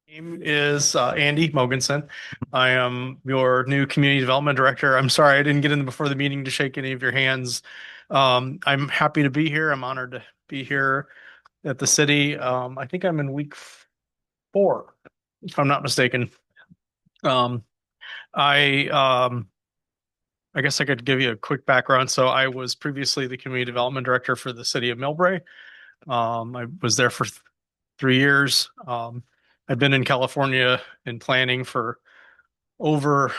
Name is Andy Mogensen. I am your new community development director. I'm sorry I didn't get in before the meeting to shake any of your hands. I'm happy to be here. I'm honored to be here at the city. I think I'm in week 4, if I'm not mistaken. Um, I I guess I could give you a quick background. So I was previously the community development director for the city of Millbrae. I was there for 3 years. I've been in California in planning for over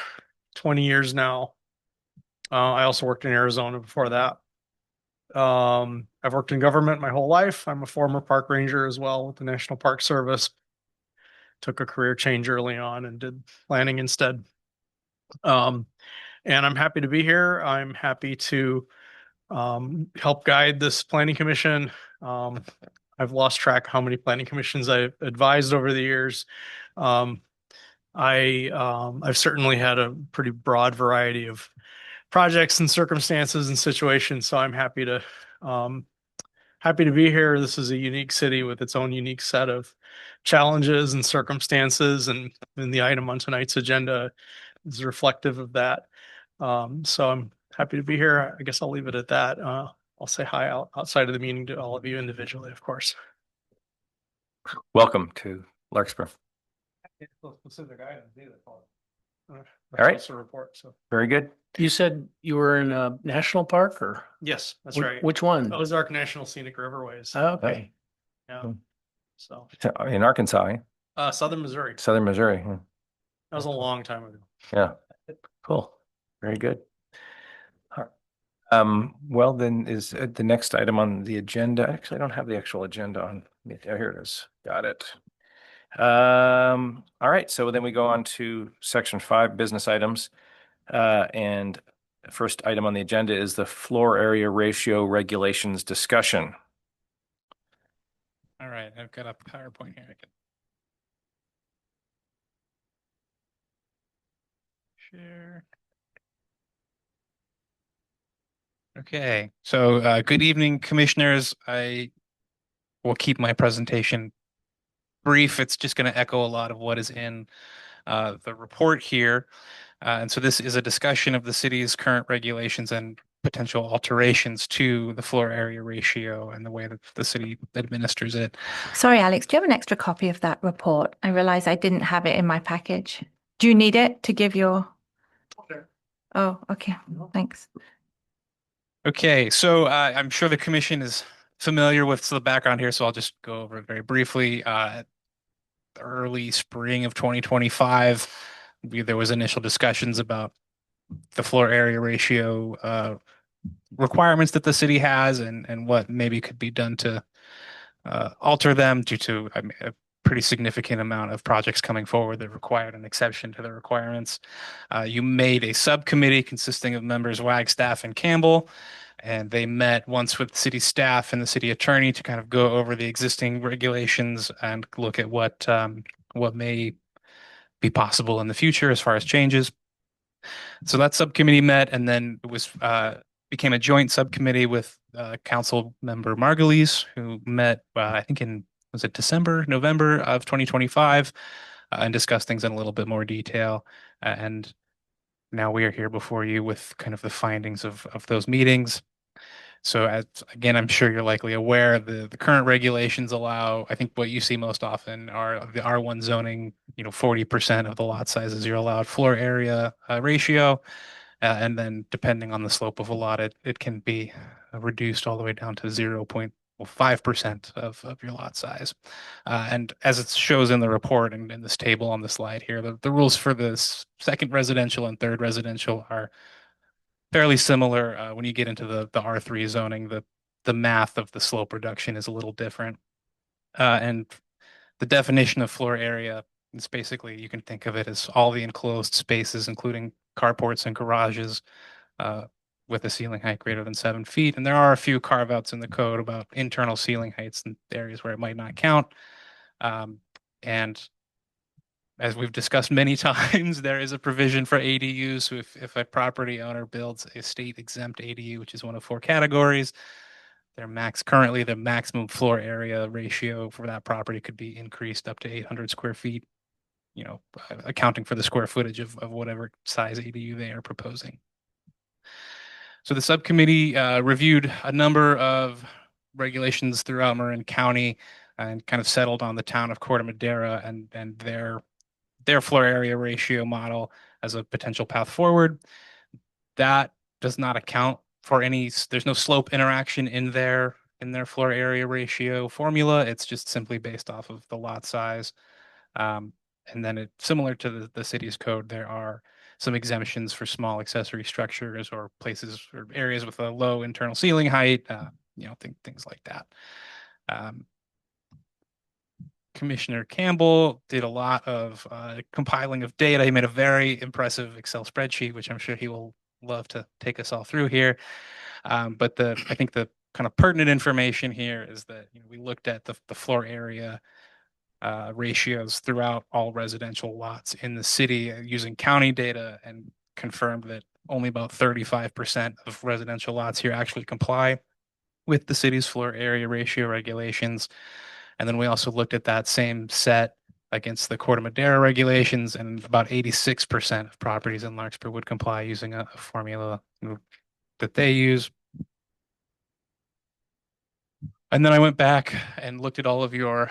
20 years now. I also worked in Arizona before that. I've worked in government my whole life. I'm a former park ranger as well with the National Park Service. Took a career change early on and did planning instead. Um, and I'm happy to be here. I'm happy to help guide this planning commission. Um, I've lost track how many planning commissions I've advised over the years. Um, I've certainly had a pretty broad variety of projects and circumstances and situations. So I'm um, happy to be here. This is a unique city with its own unique set of challenges and circumstances, and the item on tonight's agenda is reflective of that. So I'm happy to be here. I guess I'll leave it at that. I'll say hi outside of the meeting to all of you individually, of course. Welcome to Larkspur. Specific items either, Paul. All right. That's a report. So Very good. You said you were in a national park or yes, that's right. which one? Ozark National Scenic Riverways. Oh, okay. Yeah. Hmm. So, In Arkansas, Southern Missouri. Southern Missouri. That was a long time ago. Yeah. Cool. Very good. Well, then is the next item on the agenda. Actually, I don't have the actual agenda on. Oh, here it is. Got it. All right. So then we go on to section 5, business items. And the first item on the agenda is the floor area ratio regulations discussion. All right, I've got a PowerPoint here. I can share. Okay, so good evening, commissioners. I will keep my presentation brief. It's just going to echo a lot of what is in the report here. And so this is a discussion of the city's current regulations and potential alterations to the floor area ratio and the way that the city administers it. Sorry, Alex, do you have an extra copy of that report? I realize I didn't have it in my package. Do you need it to give your? Sure. Oh, okay. Thanks. Okay, so I'm sure the commission is familiar with the background here, so I'll just go over it very briefly. Early spring of 2025, there was initial discussions about the floor area ratio requirements that the city has and what maybe could be done to alter them due to a pretty significant amount of projects coming forward that required an exception to the requirements. You made a subcommittee consisting of members Wagstaff and Campbell, and they met once with city staff and the city attorney to kind of go over the existing regulations and look at what may be possible in the future as far as changes. So that subcommittee met, and then it was became a joint subcommittee with council member Margulies, who met I think in was it December, November of 2025, and discussed things in a little bit more detail. And now we are here before you with kind of the findings of those meetings. So again, I'm sure you're likely aware the current regulations allow, I think what you see most often are the R1 zoning, 40% of the lot sizes you're allowed floor area ratio. And then depending on the slope of a lot, it can be reduced all the way down to 0.5% of your lot size. And as it shows in the report and in this table on the slide here, the rules for this second residential and third residential are fairly similar. When you get into the R3 zoning, the math of the slope reduction is a little different. And the definition of floor area is basically, you can think of it as all the enclosed spaces, including carports and garages, with a ceiling height greater than 7 feet. And there are a few carve outs in the code about internal ceiling heights and areas where it might not count. And as we've discussed many times, there is a provision for ADUs. So if a property owner builds a state exempt ADU, which is one of 4 categories, currently the maximum floor area ratio for that property could be increased up to 800 square feet accounting for the square footage of whatever size ADU they are proposing. So the subcommittee reviewed a number of regulations throughout Marin County and kind of settled on the town of Corte Madera and their floor area ratio model as a potential path forward. That does not account for there's no slope interaction in their floor area ratio formula. It's just simply based off of the lot size. And then similar to the city's code, there are some exemptions for small accessory structures or places or areas with a low internal ceiling height, things like that. Commissioner Campbell did a lot of compiling of data. He made a very impressive Excel spreadsheet, which I'm sure he will love to take us all through here. But I think the kind of pertinent information here is that we looked at the floor area ratios throughout all residential lots in the city using county data and confirmed that only about 35% of residential lots here actually comply with the city's floor area ratio regulations. And then we also looked at that same set against the Corte Madera regulations, and about 86% of properties in Larkspur would comply using a formula that they use. And then I went back and looked at all of your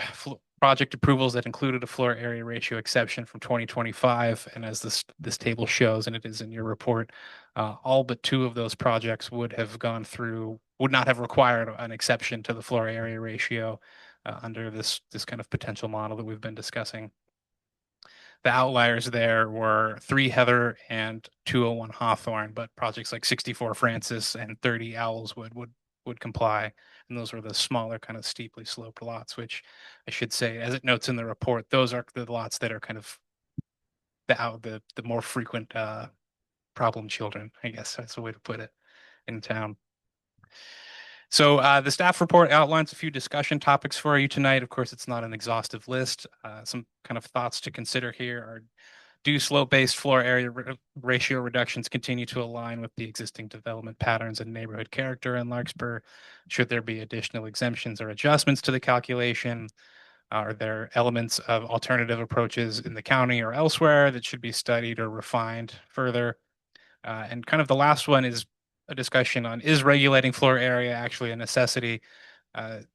project approvals that included a floor area ratio exception from 2025. And as this table shows, and it is in your report, all but 2 of those projects would not have required an exception to the floor area ratio under this kind of potential model that we've been discussing. The outliers there were 3 Heather and 201 Hawthorne, but projects like 64 Francis and 30 Owlswood would comply. And those were the smaller kind of steeply sloped lots, which I should say, as it notes in the report, those are the lots that are kind of the more frequent problem children, I guess that's the way to put it, in town. So the staff report outlines a few discussion topics for you tonight. Of course, it's not an exhaustive list. Some kind of thoughts to consider here are: do slope-based floor area ratio reductions continue to align with the existing development patterns and neighborhood character in Larkspur? Should there be additional exemptions or adjustments to the calculation? Are there elements of alternative approaches in the county or elsewhere that should be studied or refined further? And kind of the last one is a discussion on, is regulating floor area actually a necessity? A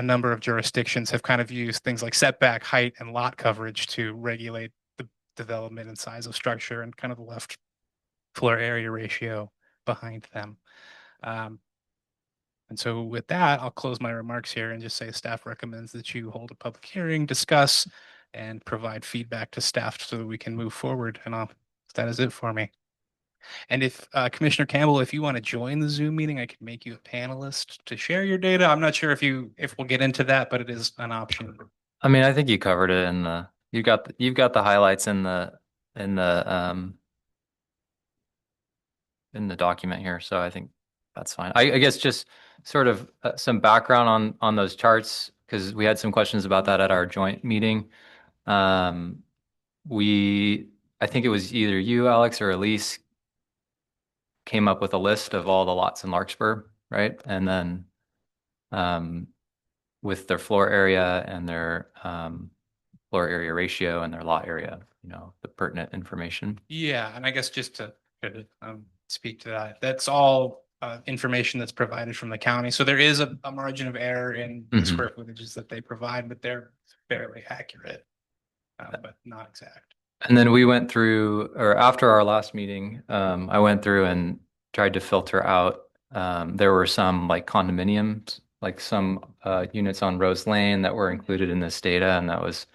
number of jurisdictions have kind of used things like setback, height, and lot coverage to regulate the development and size of structure, and kind of left floor area ratio behind them. And so with that, I'll close my remarks here and just say staff recommends that you hold a public hearing, discuss, and provide feedback to staff so that we can move forward. And that is it for me. And if Commissioner Campbell, if you want to join the Zoom meeting, I could make you a panelist to share your data. I'm not sure if we'll get into that, but it is an option. I mean, I think you covered it in you've got the highlights in the document here, so I think that's fine. I guess just sort of some background on those charts, because we had some questions about that at our joint meeting. I think it was either you, Alex, or Elise came up with a list of all the lots in Larkspur, right? And then with their floor area and their floor area ratio and their lot area, the pertinent information. Yeah, and I guess just to speak to that, that's all information that's provided from the county. So there is a margin of error in the square footages that they provide, but they're fairly accurate, but not exact. And then we went through, or after our last meeting, I went through and tried to filter out. There were some like condominiums, like some units on Rose Lane that were included in this data, and that was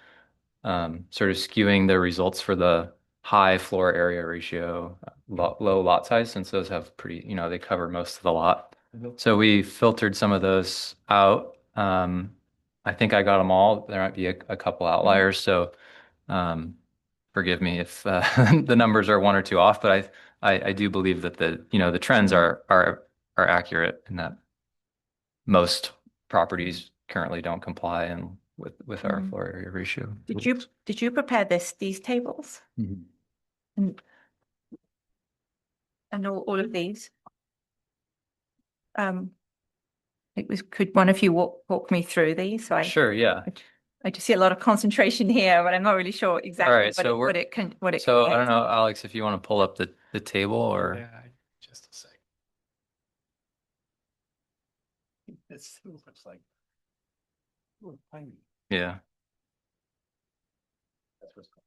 sort of skewing the results for the high floor area ratio, low lot size, since those have pretty, they cover most of the lot. So we filtered some of those out. I think I got them all. There might be a couple outliers, so forgive me if the numbers are 1 or 2 off, but I do believe that the trends are accurate, and that most properties currently don't comply and with our floor area ratio. Did you prepare these tables? Mm-hmm. And all of these? Could one of you walk me through these? Sure, yeah. I just see a lot of concentration here, but I'm not really sure exactly right, so what it can, what it So I don't conveys. know, Alex, if you want to pull up the table or, Yeah, just a sec. This looks like. Ooh, tiny. yeah. That's what's called.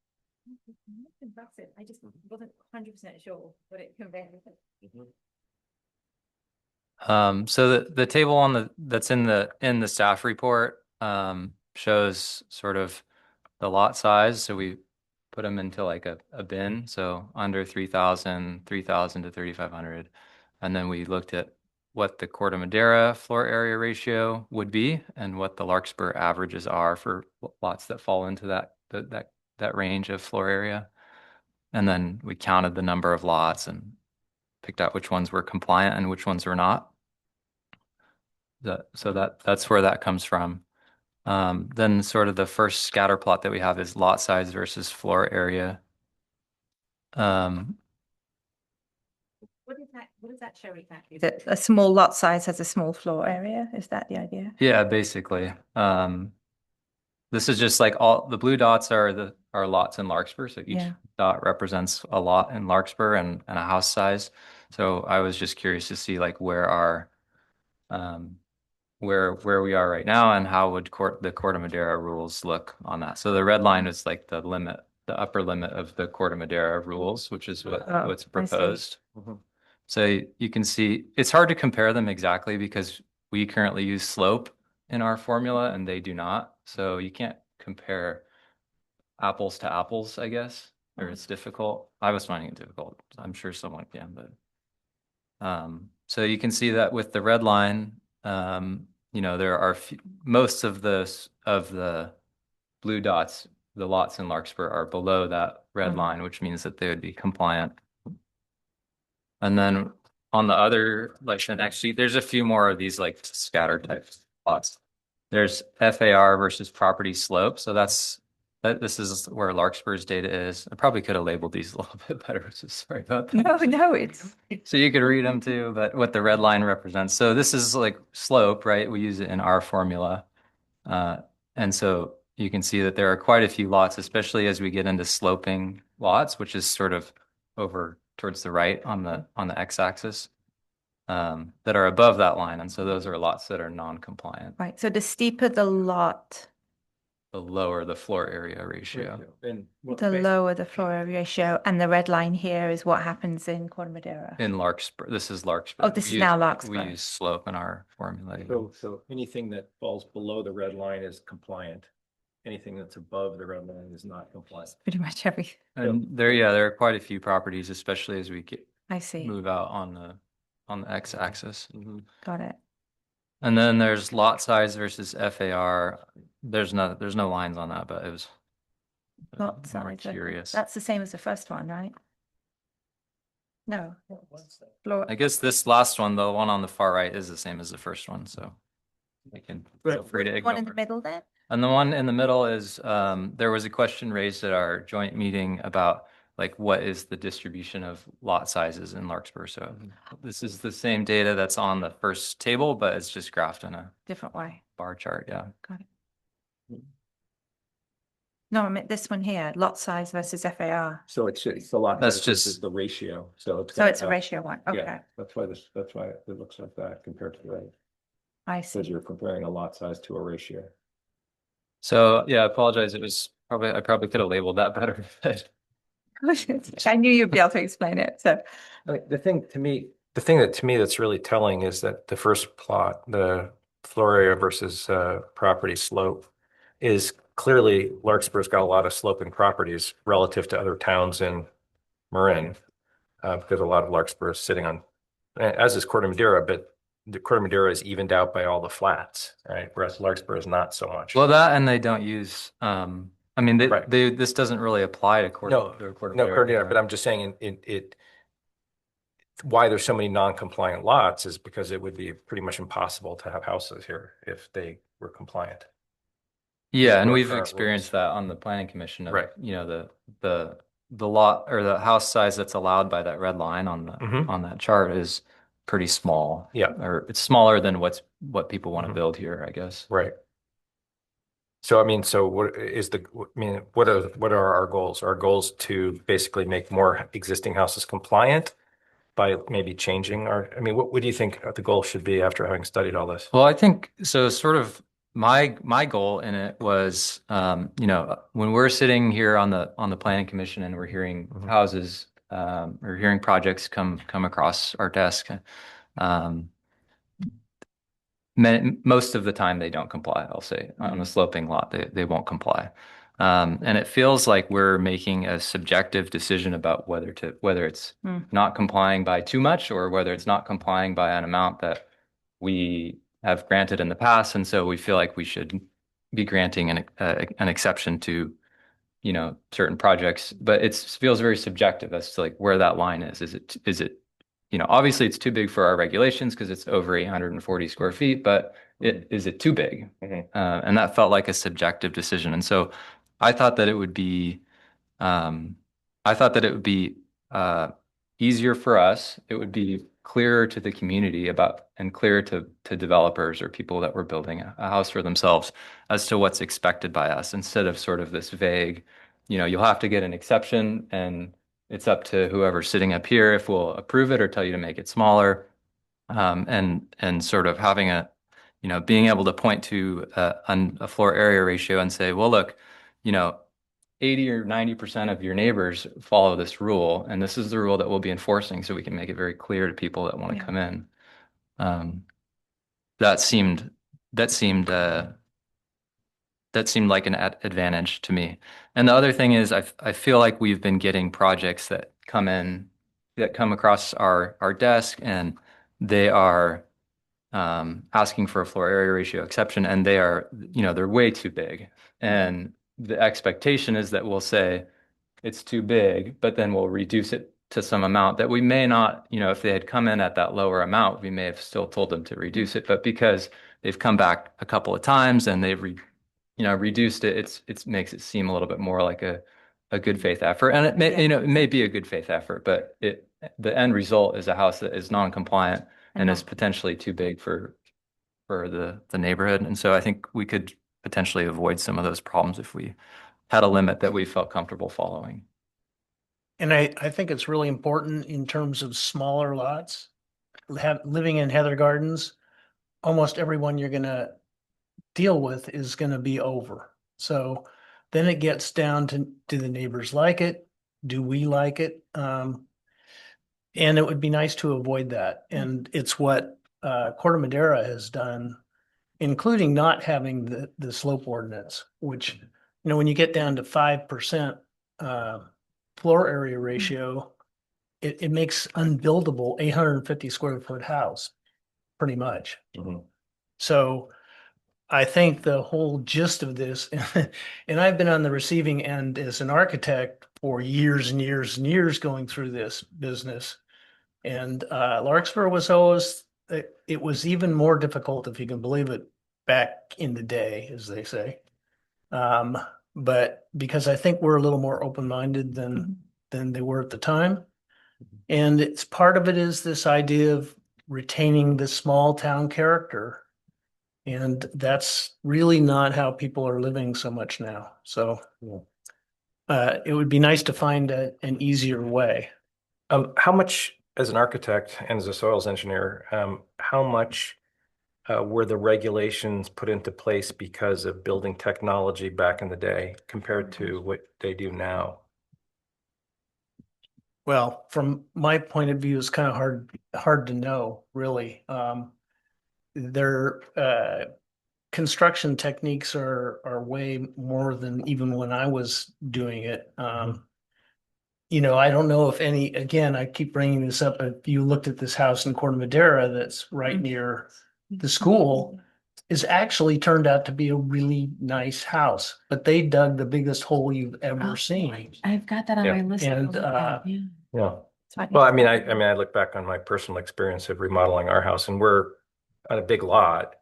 Impressive. I just wasn't 100% sure what it conveys. So the table on that's in the staff report shows sort of the lot size. So we put them into like a bin. So under 3,000, 3,000 to 3,500. And then we looked at what the Corte Madera floor area ratio would be and what the Larkspur averages are for lots that fall into that range of floor area. And then we counted the number of lots and picked out which ones were compliant and which ones were not. That's where that comes from. Then sort of the first scatter plot that we have is lot size versus floor area. What does that show exactly? That a small lot size has a small floor area? Is that the idea? Yeah, basically. This is just like all the blue dots are lots in Larkspur. So each Yeah. dot represents a lot in Larkspur and a house size. So I was just curious to see like um, where we are right now and how would the Corte Madera rules look on that. So the red line is like the limit, the upper limit of the Corte Madera rules, which is Oh, what's I see. proposed. So you can see it's hard to compare them exactly because we currently use slope in our formula and they do not. So you can't compare apples to apples, I guess, or it's difficult. I was finding it difficult. I'm sure someone can, but so you can see that with the red line, there are most of the blue dots, the lots in Larkspur are below that red line, which means that they would be compliant. And then on the other, like the next sheet, there's a few more of these like scatter type plots. There's FAR versus property slope. So this is where Larkspur's data is. I probably could have labeled these a little bit better. So sorry about that. No, it's So you could read them too, but what the red line represents. So this is like slope, right? We use it in our formula. And so you can see that there are quite a few lots, especially as we get into sloping lots, which is sort of over towards the right on the x-axis, that are above that line. And so those are lots that are non-compliant. right. So the steeper the lot, The lower the floor area ratio. And the lower the floor area ratio, and the red line here is what happens in Corte Madera. In Larkspur, this is Larkspur. Oh, this is now Larkspur. We use slope in our formula. So anything that falls below the red line is compliant. Anything that's above the red line is not compliant. Pretty much everything. And there are quite a few properties, especially as we I see. move out on the x-axis. Got it. And then there's lot size versus FAR. There's no lines on that, but it was Lot more size. curious. That's the same as the first one, right? No. Floor. I guess this last one, the one on the far right, is the same as the first one, so I can feel free to One in ignore. the middle then? And the one in the middle is there was a question raised at our joint meeting about like what is the distribution of lot sizes in Larkspur. So this is the same data that's on the first table, but it's just graphed in a Different way. bar chart. Yeah. Got it. No, I meant this one here, lot size versus FAR. So it's a lot. That's This just- is the ratio. So So it's a ratio one. Okay, Yeah, that's why it looks like that compared to the right. I Because see. you're comparing a lot size to a ratio. So yeah, I apologize. I probably could have labeled that better. I knew you'd be able to explain it. So, The thing that to me that's really telling is that the first plot, the floor area versus property slope, is clearly Larkspur's got a lot of sloping properties relative to other towns in Marin, because a lot of Larkspur is sitting on, as is Corte Madera, but the Corte Madera is evened out by all the flats, right? Whereas Larkspur is not so much. Well, that and they don't use. I mean, Right. this doesn't really apply to Corte. No, Corte No, Madera. Corte Madera, but I'm just saying why there's so many non-compliant lots is because it would be pretty much impossible to have houses here if they were compliant. Yeah, and What we've are our experienced rules? that on the planning commission of, Right. the lot or the house size that's allowed by that red line on Mhm. on that chart is pretty small. Yeah. Or it's smaller than what people want to Mhm. build here, I guess. Right. So I mean, so what is what are our goals? Our goals to basically make more existing houses compliant by maybe changing I mean, what do you think the goal should be after having studied all this? Well, I think so. Sort of my goal in it was, when we're sitting here on the planning commission and we're hearing houses, or hearing projects come across our desk, um, most of the time they don't comply. I'll say on a sloping lot, they won't comply. And it feels like we're making a subjective decision about whether it's not complying by too much or whether it's not complying by an amount that we have granted in the past. And so we feel like we should be granting an exception to, certain projects, but it feels very subjective as to like where that line is. Is it, obviously it's too big for our regulations because it's over 840 square feet, but is it too big? And that felt like a subjective decision. And so I thought that it would be, um, I thought that it would be easier for us. It would be clearer to the community and clearer to developers or people that were building a house for themselves as to what's expected by us instead of sort of this vague, you'll have to get an exception and it's up to whoever's sitting up here if we'll approve it or tell you to make it smaller. And sort of having being able to point to a floor area ratio and say, well, look, 80 or 90% of your neighbors follow this rule, and this is the rule that we'll be enforcing so we can make it very clear to people that want to come in. Um, that seemed that seemed that seemed like an advantage to me. And the other thing is I feel like we've been getting projects that come across our desk and they are asking for a floor area ratio exception, and they're way too big. And the expectation is that we'll say it's too big, but then we'll reduce it to some amount that we may not, if they had come in at that lower amount, we may have still told them to reduce it. But because they've come back a couple of times and they've reduced it, it makes it seem a little bit more like a good faith effort. And it may be a good faith effort, but the end result is a house that is non-compliant and is potentially too big for the neighborhood. And so I think we could potentially avoid some of those problems if we had a limit that we felt comfortable following. And I think it's really important in terms of smaller lots. Living in Heather Gardens, almost everyone you're gonna deal with is gonna be over. So then it gets down to, do the neighbors like it? Do we like it? And it would be nice to avoid that. And it's what Corte Madera has done, including not having the slope ordinance, which, when you get down to 5% floor area ratio, it makes unbuildable 850 square foot house, pretty much. So I think the whole gist of this, and I've been on the receiving end as an architect for years and years and years going through this business. And Larkspur was always, it was even more difficult, if you can believe it, back in the day, as they say. But because I think we're a little more open-minded than they were at the time. And it's part of it is this idea of retaining the small town character. And that's really not how people are living so much now. So it would be nice to find an easier way. How much, as an architect and as a soils engineer, how much were the regulations put into place because of building technology back in the day compared to what they do now? Well, from my point of view, it's kind of hard to know, really. Their construction techniques are way more than even when I was doing it. I don't know if again, I keep bringing this up. If you looked at this house in Corte Madera that's right near the school, is actually turned out to be a really nice house, but they dug the biggest hole you've ever seen. I've got that on Yeah. my list. And, Yeah. Well, I look back on my personal experience of remodeling our house, and we're on a big lot,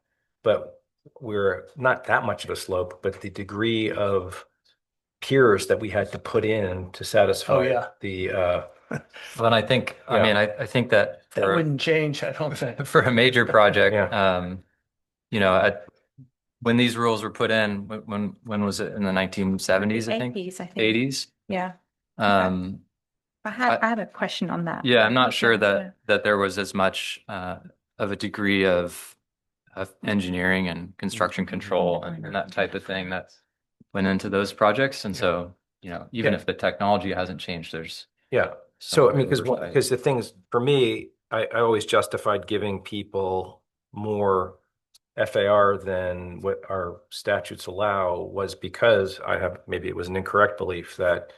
but we're not that much of a slope, but the degree of piers that we had to put in to satisfy the Well, and I think, I think that that wouldn't change, I don't think. for a major project, Yeah. when these rules were put in, when was it? In the 1970s, I think? 80s, I think. 80s? Yeah. Um, I had a question on that. yeah, I'm not sure Yeah. that there was as much of a degree of engineering and construction control and that type of thing that went into those projects. And so, even Yeah. if the technology hasn't changed, there's Yeah. some So, I mean, oversight. because the things, for me, I always justified giving people more FAR than what our statutes allow was because maybe it was an incorrect belief that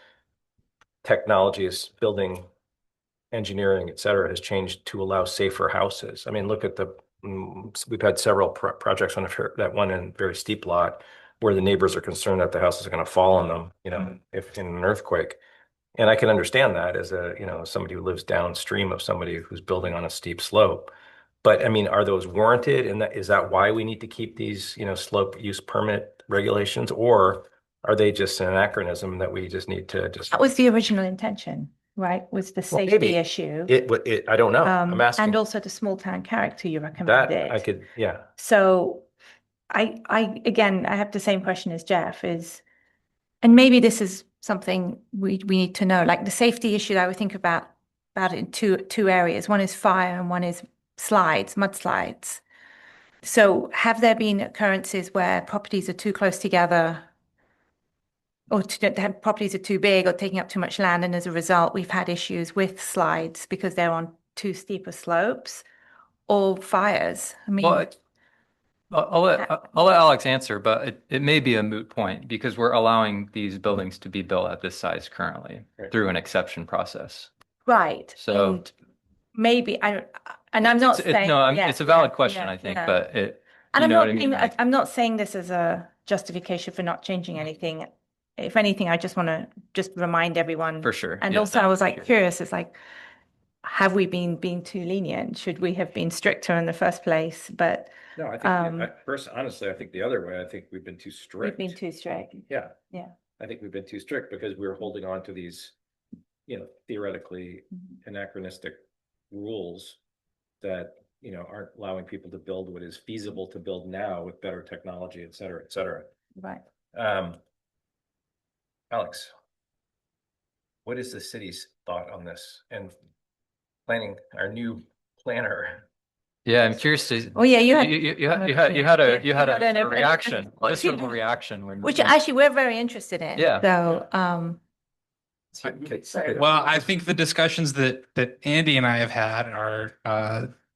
technology is building, engineering, et cetera, has changed to allow safer houses. I mean, look at we've had several projects on that one in very steep lot where the neighbors are concerned that the house is going to fall on them, if in an earthquake. And I can understand that as somebody who lives downstream of somebody who's building on a steep slope. But I mean, are those warranted? And is that why we need to keep these, slope use permit regulations? Or are they just an anachronism that we just need to just, That was the original intention, right? Was the well, safety maybe issue. I don't know. I'm asking And also the small town character you that recommended. yeah. So again, I have the same question as Jeff and maybe this is something we need to know, like the safety issue I would think about it in two areas. One is fire and one is mudslides. So have there been occurrences where properties are too close together or properties are too big or taking up too much land, and as a result, we've had issues with slides because they're on too steeper slopes, or fires? I mean, Well, I'll let Alex answer, but it may be a moot point because we're allowing these buildings to be built at this size currently through an exception process. right. So And maybe and I'm not saying, no, yeah, it's a valid yeah, question, yeah, I think, yeah. but And you I'm know not what I mean? saying, Like, I'm not saying this as a justification for not changing anything. If anything, I just want to just remind everyone. for sure. And Yeah. also, I was like curious. It's like, have we been being too lenient? Should we have been stricter in the first place? But No, I think, honestly, I think the other way, I think we've been too we've strict. been too strict. Yeah. Yeah. I think we've been too strict because we're holding on to these, theoretically anachronistic rules that, aren't allowing people to build what is feasible to build now with better technology, et cetera, et cetera. Right. Alex, what is the city's thought on this and planning our new planner? Yeah, I'm curious to. Oh yeah, you had You had a reaction, visceral reaction when. which actually we're very interested in. Yeah. So Well, I think the discussions that Andy and I have had are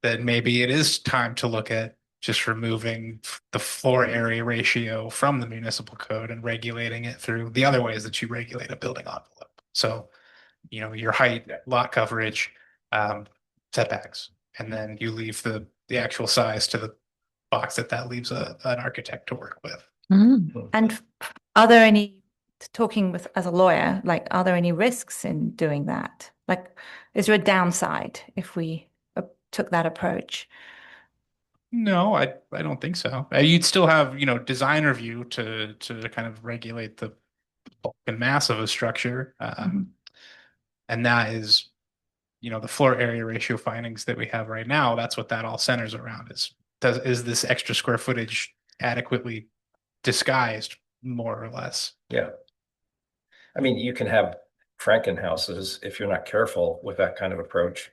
that maybe it is time to look at just removing the floor area ratio from the municipal code and regulating it through the other ways that you regulate a building envelope. So, your height, lot coverage, setbacks, and then you leave the actual size to the box that leaves an architect to work with. and are there any, talking with as a lawyer, like are there any risks in doing that? Like, is there a downside if we took that approach? No, I don't think so. You'd still have, design review to kind of regulate the bulk and mass of a structure. And that is, the floor area ratio findings that we have right now, that's what that all centers around is this extra square footage adequately disguised, more or less? Yeah. I mean, you can have Franken houses if you're not careful with that kind of approach.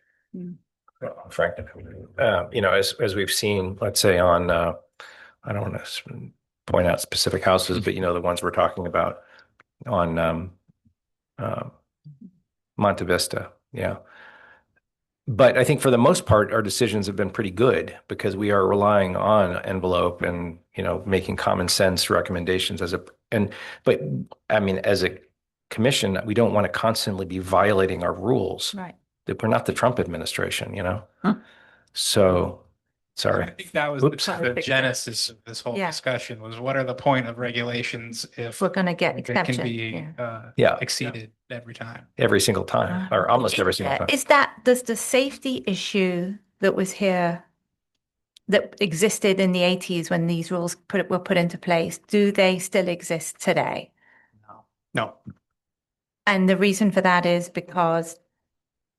Franken, as we've seen, let's say on, I don't want to point out specific houses, but the ones we're talking about on Monte Vista. Yeah. But I think for the most part, our decisions have been pretty good because we are relying on envelope and, making common sense recommendations but I mean, as a commission, we don't want to constantly be violating our rules. Right. We're not the Trump administration, So, sorry. I think that was the genesis of this whole discussion was what are the point of regulations if we're going to get it can exception? be exceeded every time? Every single time, or almost every single time. Does the safety issue that was here, that existed in the 80s when these rules were put into place, do they still exist today? No. And the reason for that is because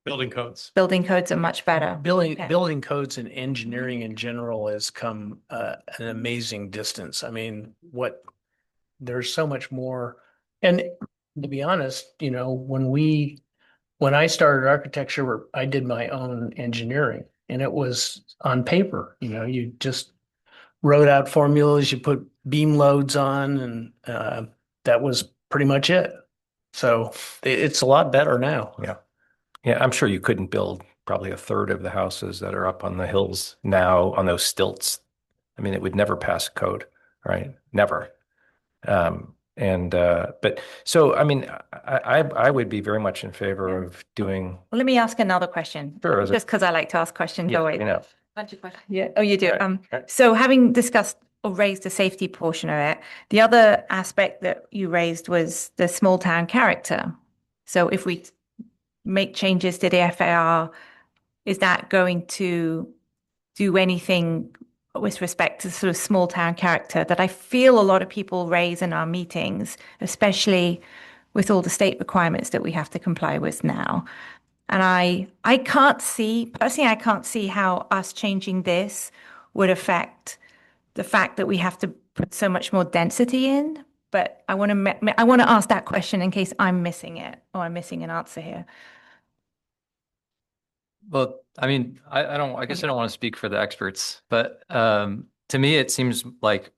Building codes. Building codes are much better. Okay. Building codes and engineering in general has come an amazing distance. I mean, there's so much more. And to be honest, when I started architecture, I did my own engineering and it was on paper. You just wrote out formulas, you put beam loads on, and that was pretty much it. So it's a lot better now. Yeah. Yeah, I'm sure you couldn't build probably a third of the houses that are up on the hills now on those stilts. I mean, it would never pass code, right? Never. But so I mean, I would be very much in favor of doing. Well, let me ask another question. Sure, as a- Just because I like to ask questions Yeah, always. you know. Bunch of questions. Yeah. Oh, you do. Right. So having discussed or raised the safety portion of it, the other aspect that you raised was the small town character. So if we make changes to the FAR, is that going to do anything with respect to sort of small town character that I feel a lot of people raise in our meetings, especially with all the state requirements that we have to comply with now? And I can't see, personally, I can't see how us changing this would affect the fact that we have to put so much more density in. But I want to ask that question in case I'm missing it or I'm missing an answer here. Well, I mean, I guess I don't want to speak for the experts, but to me, it seems like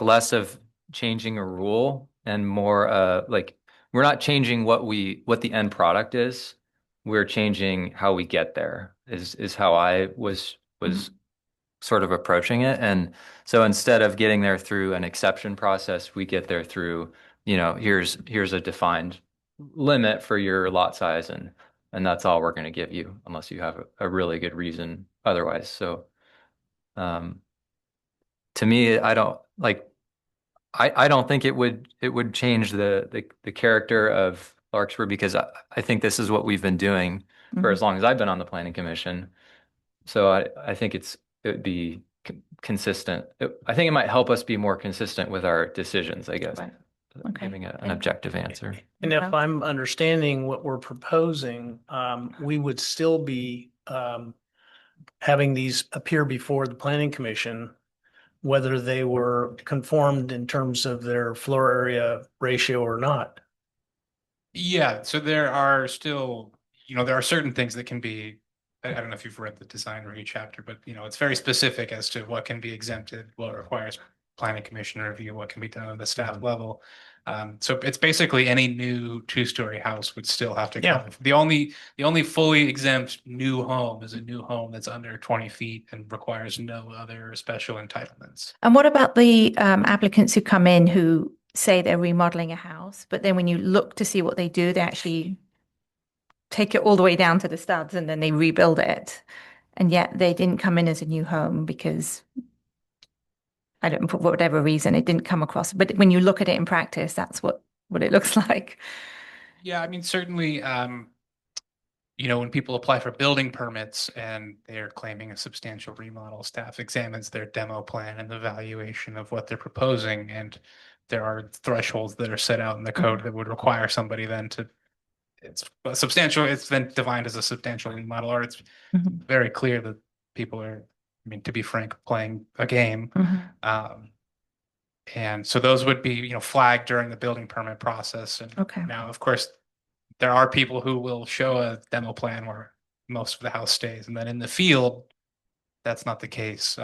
less of changing a rule and more like we're not changing what the end product is. We're changing how we get there is how I was sort of approaching it. And so instead of getting there through an exception process, we get there through, here's a defined limit for your lot size and that's all we're going to give you unless you have a really good reason otherwise. So um to me, I don't think it would change the character of Larkspur because I think this is what we've been doing for as long as I've been on the planning commission. So I think it would be consistent. I think it might help us be more consistent with our decisions, I guess. Right. Okay. Giving an objective answer. And if I'm understanding what we're proposing, we would still be having these appear before the planning commission, whether they were conformed in terms of their floor area ratio or not. Yeah, so there are still, there are certain things that can be, I don't know if you've read the design review chapter, but it's very specific as to what can be exempted, what requires planning commission review, what can be done at the staff level. So it's basically any new two-story house would still have to Yeah. come. The only fully exempt new home is a new home that's under 20 feet and requires no other special entitlements. And what about the applicants who come in who say they're remodeling a house, but then when you look to see what they do, they actually take it all the way down to the studs and then they rebuild it. And yet they didn't come in as a new home because I don't know, for whatever reason, it didn't come across. But when you look at it in practice, that's what it looks like. Yeah, I mean, certainly, when people apply for building permits and they're claiming a substantial remodel, staff examines their demo plan and the valuation of what they're proposing. And there are thresholds that are set out in the code that would require somebody then it's then defined as a substantial remodel, or it's very clear that people are, I mean, to be frank, playing a game. And so those would be, flagged during the building permit process. And Okay. now, of course, there are people who will show a demo plan where most of the house stays. And then in the field, that's not the case.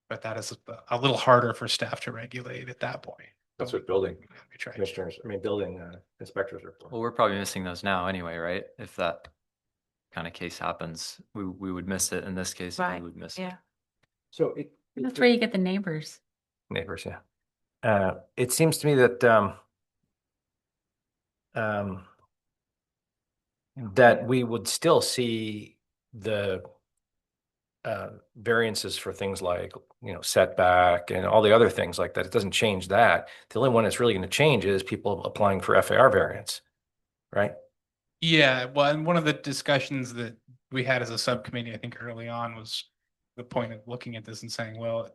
But that is a little harder for staff to regulate at that point. That's what building We try. building inspectors are for. Well, we're probably missing those now anyway, right? If that kind of case happens, we would miss it. In this case, Right. we would miss Yeah. it. So That's where you get the neighbors. neighbors, yeah. It seems to me that that we would still see the variances for things like, setback and all the other things like that. It doesn't change that. The only one that's really going to change is people applying for FAR variance, right? Yeah, well, and one of the discussions that we had as a subcommittee, I think early on, was the point of looking at this and saying, well,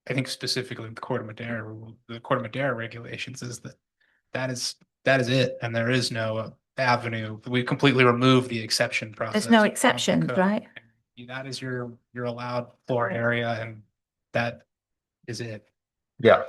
I think specifically the Court of Madera regulations is that is it, and there is no avenue. We completely removed the exception process. There's no from the exceptions, code. right? That is your allowed floor area, and that is it. Yeah.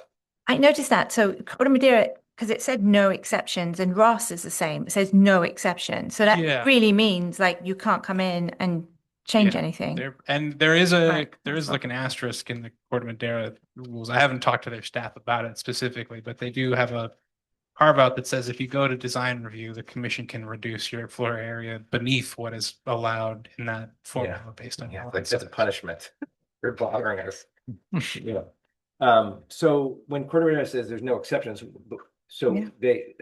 I noticed that. So Corte Madera, because it said no exceptions, and Ross is the same. It says no exceptions. So that Yeah. really means like you can't come in and change Yeah, anything. There is Right. like an asterisk in the Corte Madera rules. I haven't talked to their staff about it specifically, but they do have a carve out that says if you go to design review, the commission can reduce your floor area beneath what is allowed in that formula based on Yeah, lot like that's size. punishment. They're bothering us. Yeah. So when Cordova says there's no exceptions, so Yeah. they,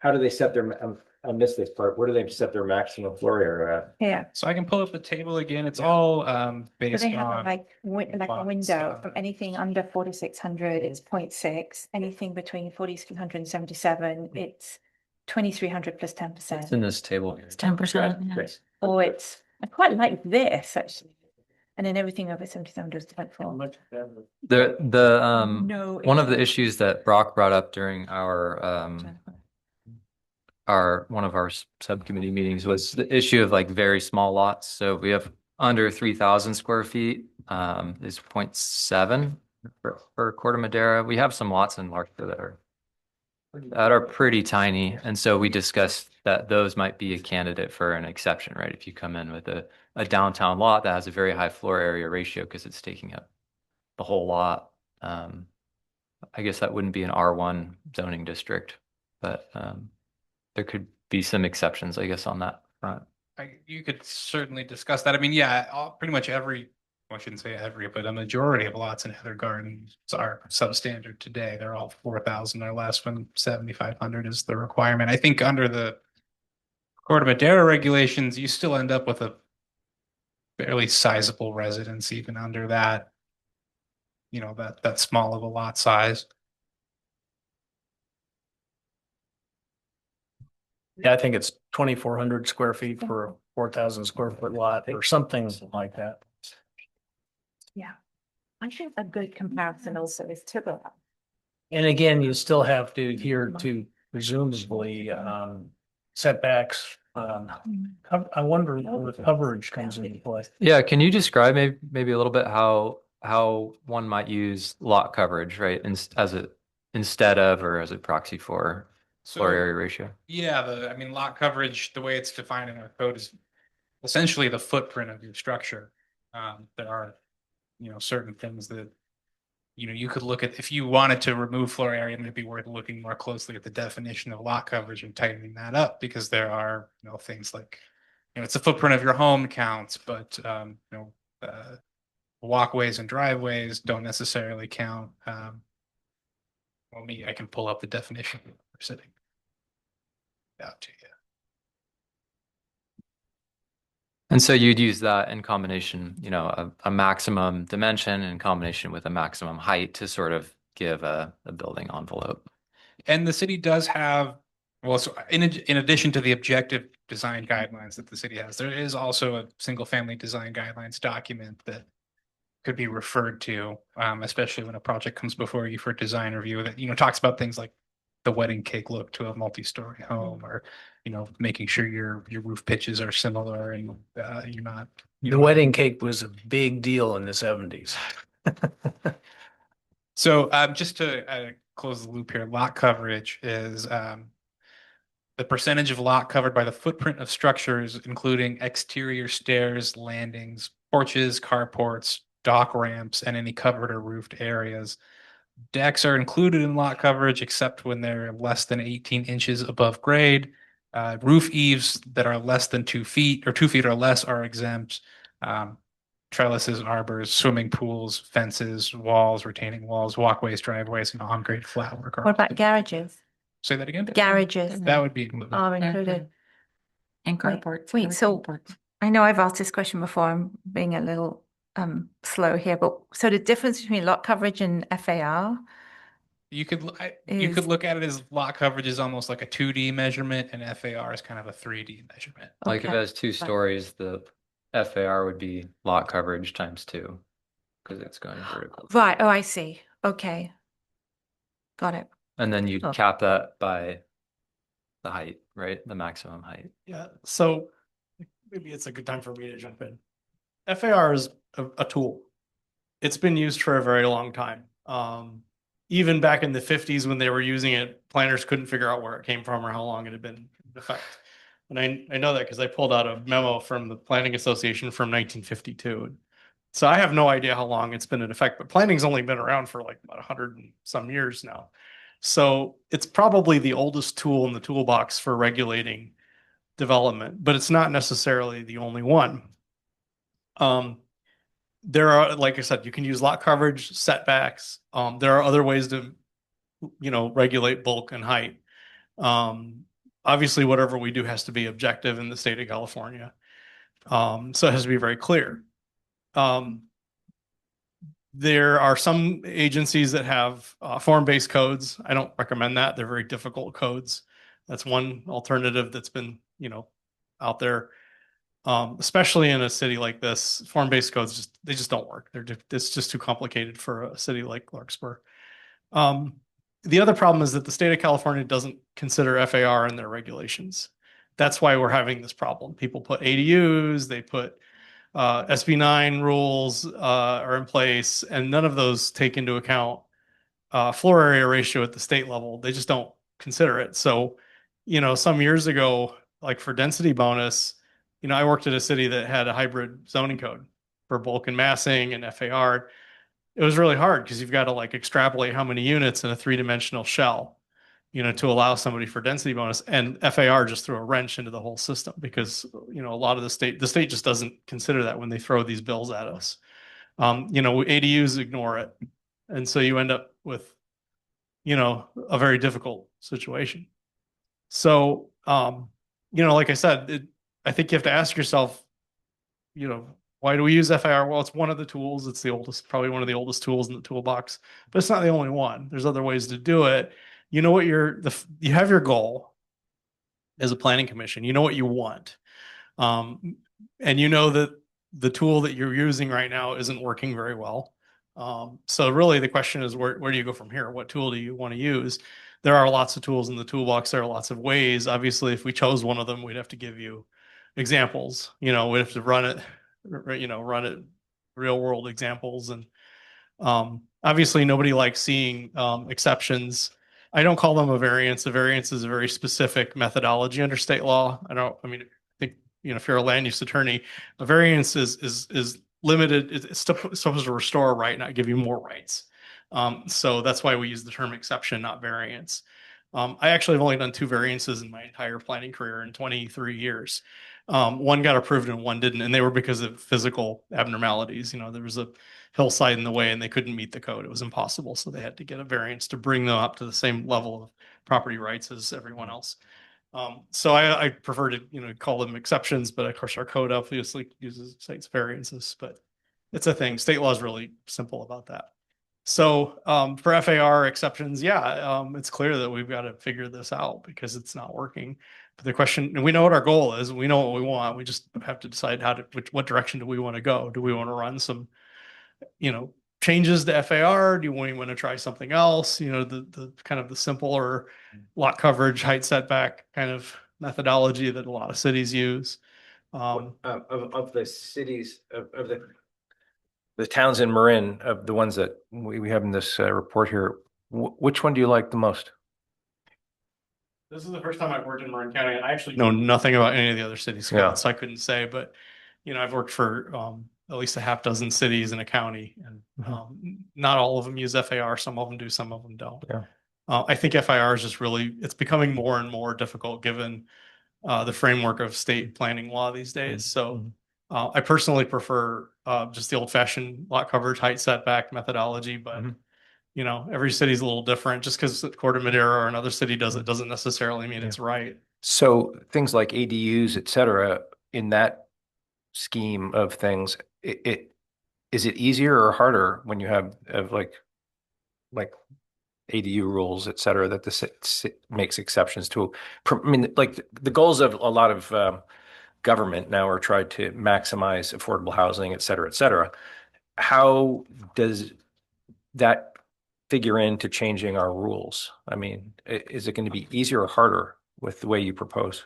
how do they set their, I missed this part, where do they set their maximum floor area at? Yeah. So I can pull up the table again. It's all So based they have a, on like like a lots, window from anything under 4,600, it's 0.6. Anything between 4,600 and 77, it's 2,300 plus 10%. It's in this table here. It's 10%. Great. Or it's, I quite like this actually. And then everything over 7,700 is 0.4. The No one of the exception. issues that Brock brought up during our one of our subcommittee meetings was the issue of like very small lots. So we have under 3,000 square feet is 0.7 for Corte Madera. We have some lots in Larkspur that are pretty tiny, and so we discussed that those might be a candidate for an exception, right? If you come in with a downtown lot that has a very high floor area ratio because it's taking up the whole lot. I guess that wouldn't be an R1 zoning district, but there could be some exceptions, I guess, on that front. you could certainly discuss that. I mean, yeah, pretty much every, well, I shouldn't say every, but a majority of lots in Heather Gardens are substandard today. They're all 4,000 or less when 7,500 is the requirement. I think under the Corte Madera regulations, you still end up with a fairly sizable residence even under that, that small of a lot size. Yeah, I think it's 2,400 square feet for a 4,000 square foot lot or something like that. Yeah. I think a good comparison also is Tibble. And again, you still have to adhere to presumably setbacks. I wonder where the coverage comes into play. Yeah, can you describe maybe a little bit how one might use lot coverage, right? Instead of or as a proxy for floor So, area ratio? yeah, I mean, lot coverage, the way it's defined in our code is essentially the footprint of your structure. There are, certain things that, you could look at, if you wanted to remove floor area, it'd be worth looking more closely at the definition of lot coverage and tightening that up because there are, things like, it's the footprint of your home counts, but, walkways and driveways don't necessarily count. I can pull up the definition for sitting out to you. And so you'd use that in combination, a maximum dimension in combination with a maximum height to sort of give a building envelope. And the city does have, well, so in addition to the objective design guidelines that the city has, there is also a single family design guidelines document that could be referred to, especially when a project comes before you for design review that, talks about things like the wedding cake look to a multi-story home or, making sure your roof pitches are similar and you're not. The wedding cake was a big deal in the 70s. So just to close the loop here, lot coverage is the percentage of lot covered by the footprint of structures, including exterior stairs, landings, porches, carports, dock ramps, and any covered or roofed areas. Decks are included in lot coverage except when they're less than 18 inches above grade. Roof eaves that are less than 2 feet or 2 feet or less are exempt. Trellises, arbors, swimming pools, fences, walls, retaining walls, walkways, driveways, and on-grade flat work. What about garages? Say that again? Garages That would be included. are included. And carports. Wait, so carports. I know I've asked this question before. I'm being a little slow here, but so the difference between lot coverage and FAR You could look at it as lot coverage is almost like a 2D measurement, and FAR is kind of a 3D measurement. Like if it Okay. has 2 stories, the FAR would be lot coverage times 2 because it's going vertical. Right. Oh, I see. Okay. Got it. And then you'd Oh. cap that by the height, right? The maximum height. Yeah, so maybe it's a good time for me to jump in. FAR is a tool. It's been used for a very long time. Even back in the 50s when they were using it, planners couldn't figure out where it came from or how long it had been in effect. And I know that because I pulled out a memo from the Planning Association from 1952. So I have no idea how long it's been in effect, but planning's only been around for like about 100 and some years now. So it's probably the oldest tool in the toolbox for regulating development, but it's not necessarily the only one. There are, like I said, you can use lot coverage, setbacks. There are other ways to, regulate bulk and height. Obviously, whatever we do has to be objective in the state of California. So it has to be very clear. There are some agencies that have form-based codes. I don't recommend that. They're very difficult codes. That's one alternative that's been, out there. Especially in a city like this, form-based codes they just don't work. It's just too complicated for a city like Larkspur. The other problem is that the state of California doesn't consider FAR in their regulations. That's why we're having this problem. People put ADUs, they put SB9 rules are in place, and none of those take into account floor area ratio at the state level. They just don't consider it. So, some years ago, like for density bonus, I worked at a city that had a hybrid zoning code for bulk and massing and FAR. It was really hard because you've got to like extrapolate how many units in a three-dimensional shell, to allow somebody for density bonus. And FAR just threw a wrench into the whole system because, a lot of the state just doesn't consider that when they throw these bills at us. ADUs ignore it. And so you end up with, a very difficult situation. So, like I said, I think you have to ask yourself, why do we use FAR? Well, it's one of the tools. It's the oldest, probably one of the oldest tools in the toolbox, but it's not the only one. There's other ways to do it. You know what you have your goal as a planning commission. You know what you want. And you know that the tool that you're using right now isn't working very well. So really the question is where do you go from here? What tool do you want to use? There are lots of tools in the toolbox. There are lots of ways. Obviously, if we chose one of them, we'd have to give you examples. We'd have to run it real world examples. And obviously nobody likes seeing exceptions. I don't call them a variance. A variance is a very specific methodology under state law. I think, if you're a land use attorney, a variance is limited. It's supposed to restore a right, not give you more rights. So that's why we use the term exception, not variance. I actually have only done 2 variances in my entire planning career in 23 years. One got approved and one didn't, and they were because of physical abnormalities. There was a hillside in the way and they couldn't meet the code. It was impossible. So they had to get a variance to bring them up to the same level of property rights as everyone else. So I prefer to, call them exceptions, but of course our code obviously cites variances, but it's a thing. State law is really simple about that. So for FAR exceptions, it's clear that we've got to figure this out because it's not working. But the question, and we know what our goal is, we know what we want. We just have to decide what direction do we want to go? Do we want to run some, changes to FAR? Do we want to try something else? The kind of the simpler lot coverage, height setback kind of methodology that a lot of cities use. Of the cities of the towns in Marin, of the ones that we have in this report here, which one do you like the most? This is the first time I've worked in Marin County, and I actually know nothing about any of the other cities, Yeah. so I couldn't say. But I've worked for at least a half dozen cities in a county, and not all of them use FAR. Some of them do, some of them don't. Yeah. I think FAR is just it's becoming more and more difficult given the framework of state planning law these days. So I personally prefer just the old-fashioned lot coverage, height setback methodology, but every city's a little different. Just because Corte Madera or another city does it doesn't necessarily mean it's right. So things like ADUs, et cetera, in that scheme of things, is it easier or harder when you have like ADU rules, et cetera, that the makes exceptions to? Like the goals of a lot of government now are tried to maximize affordable housing, et cetera, et cetera. How does that figure into changing our rules? Is it going to be easier or harder with the way you propose?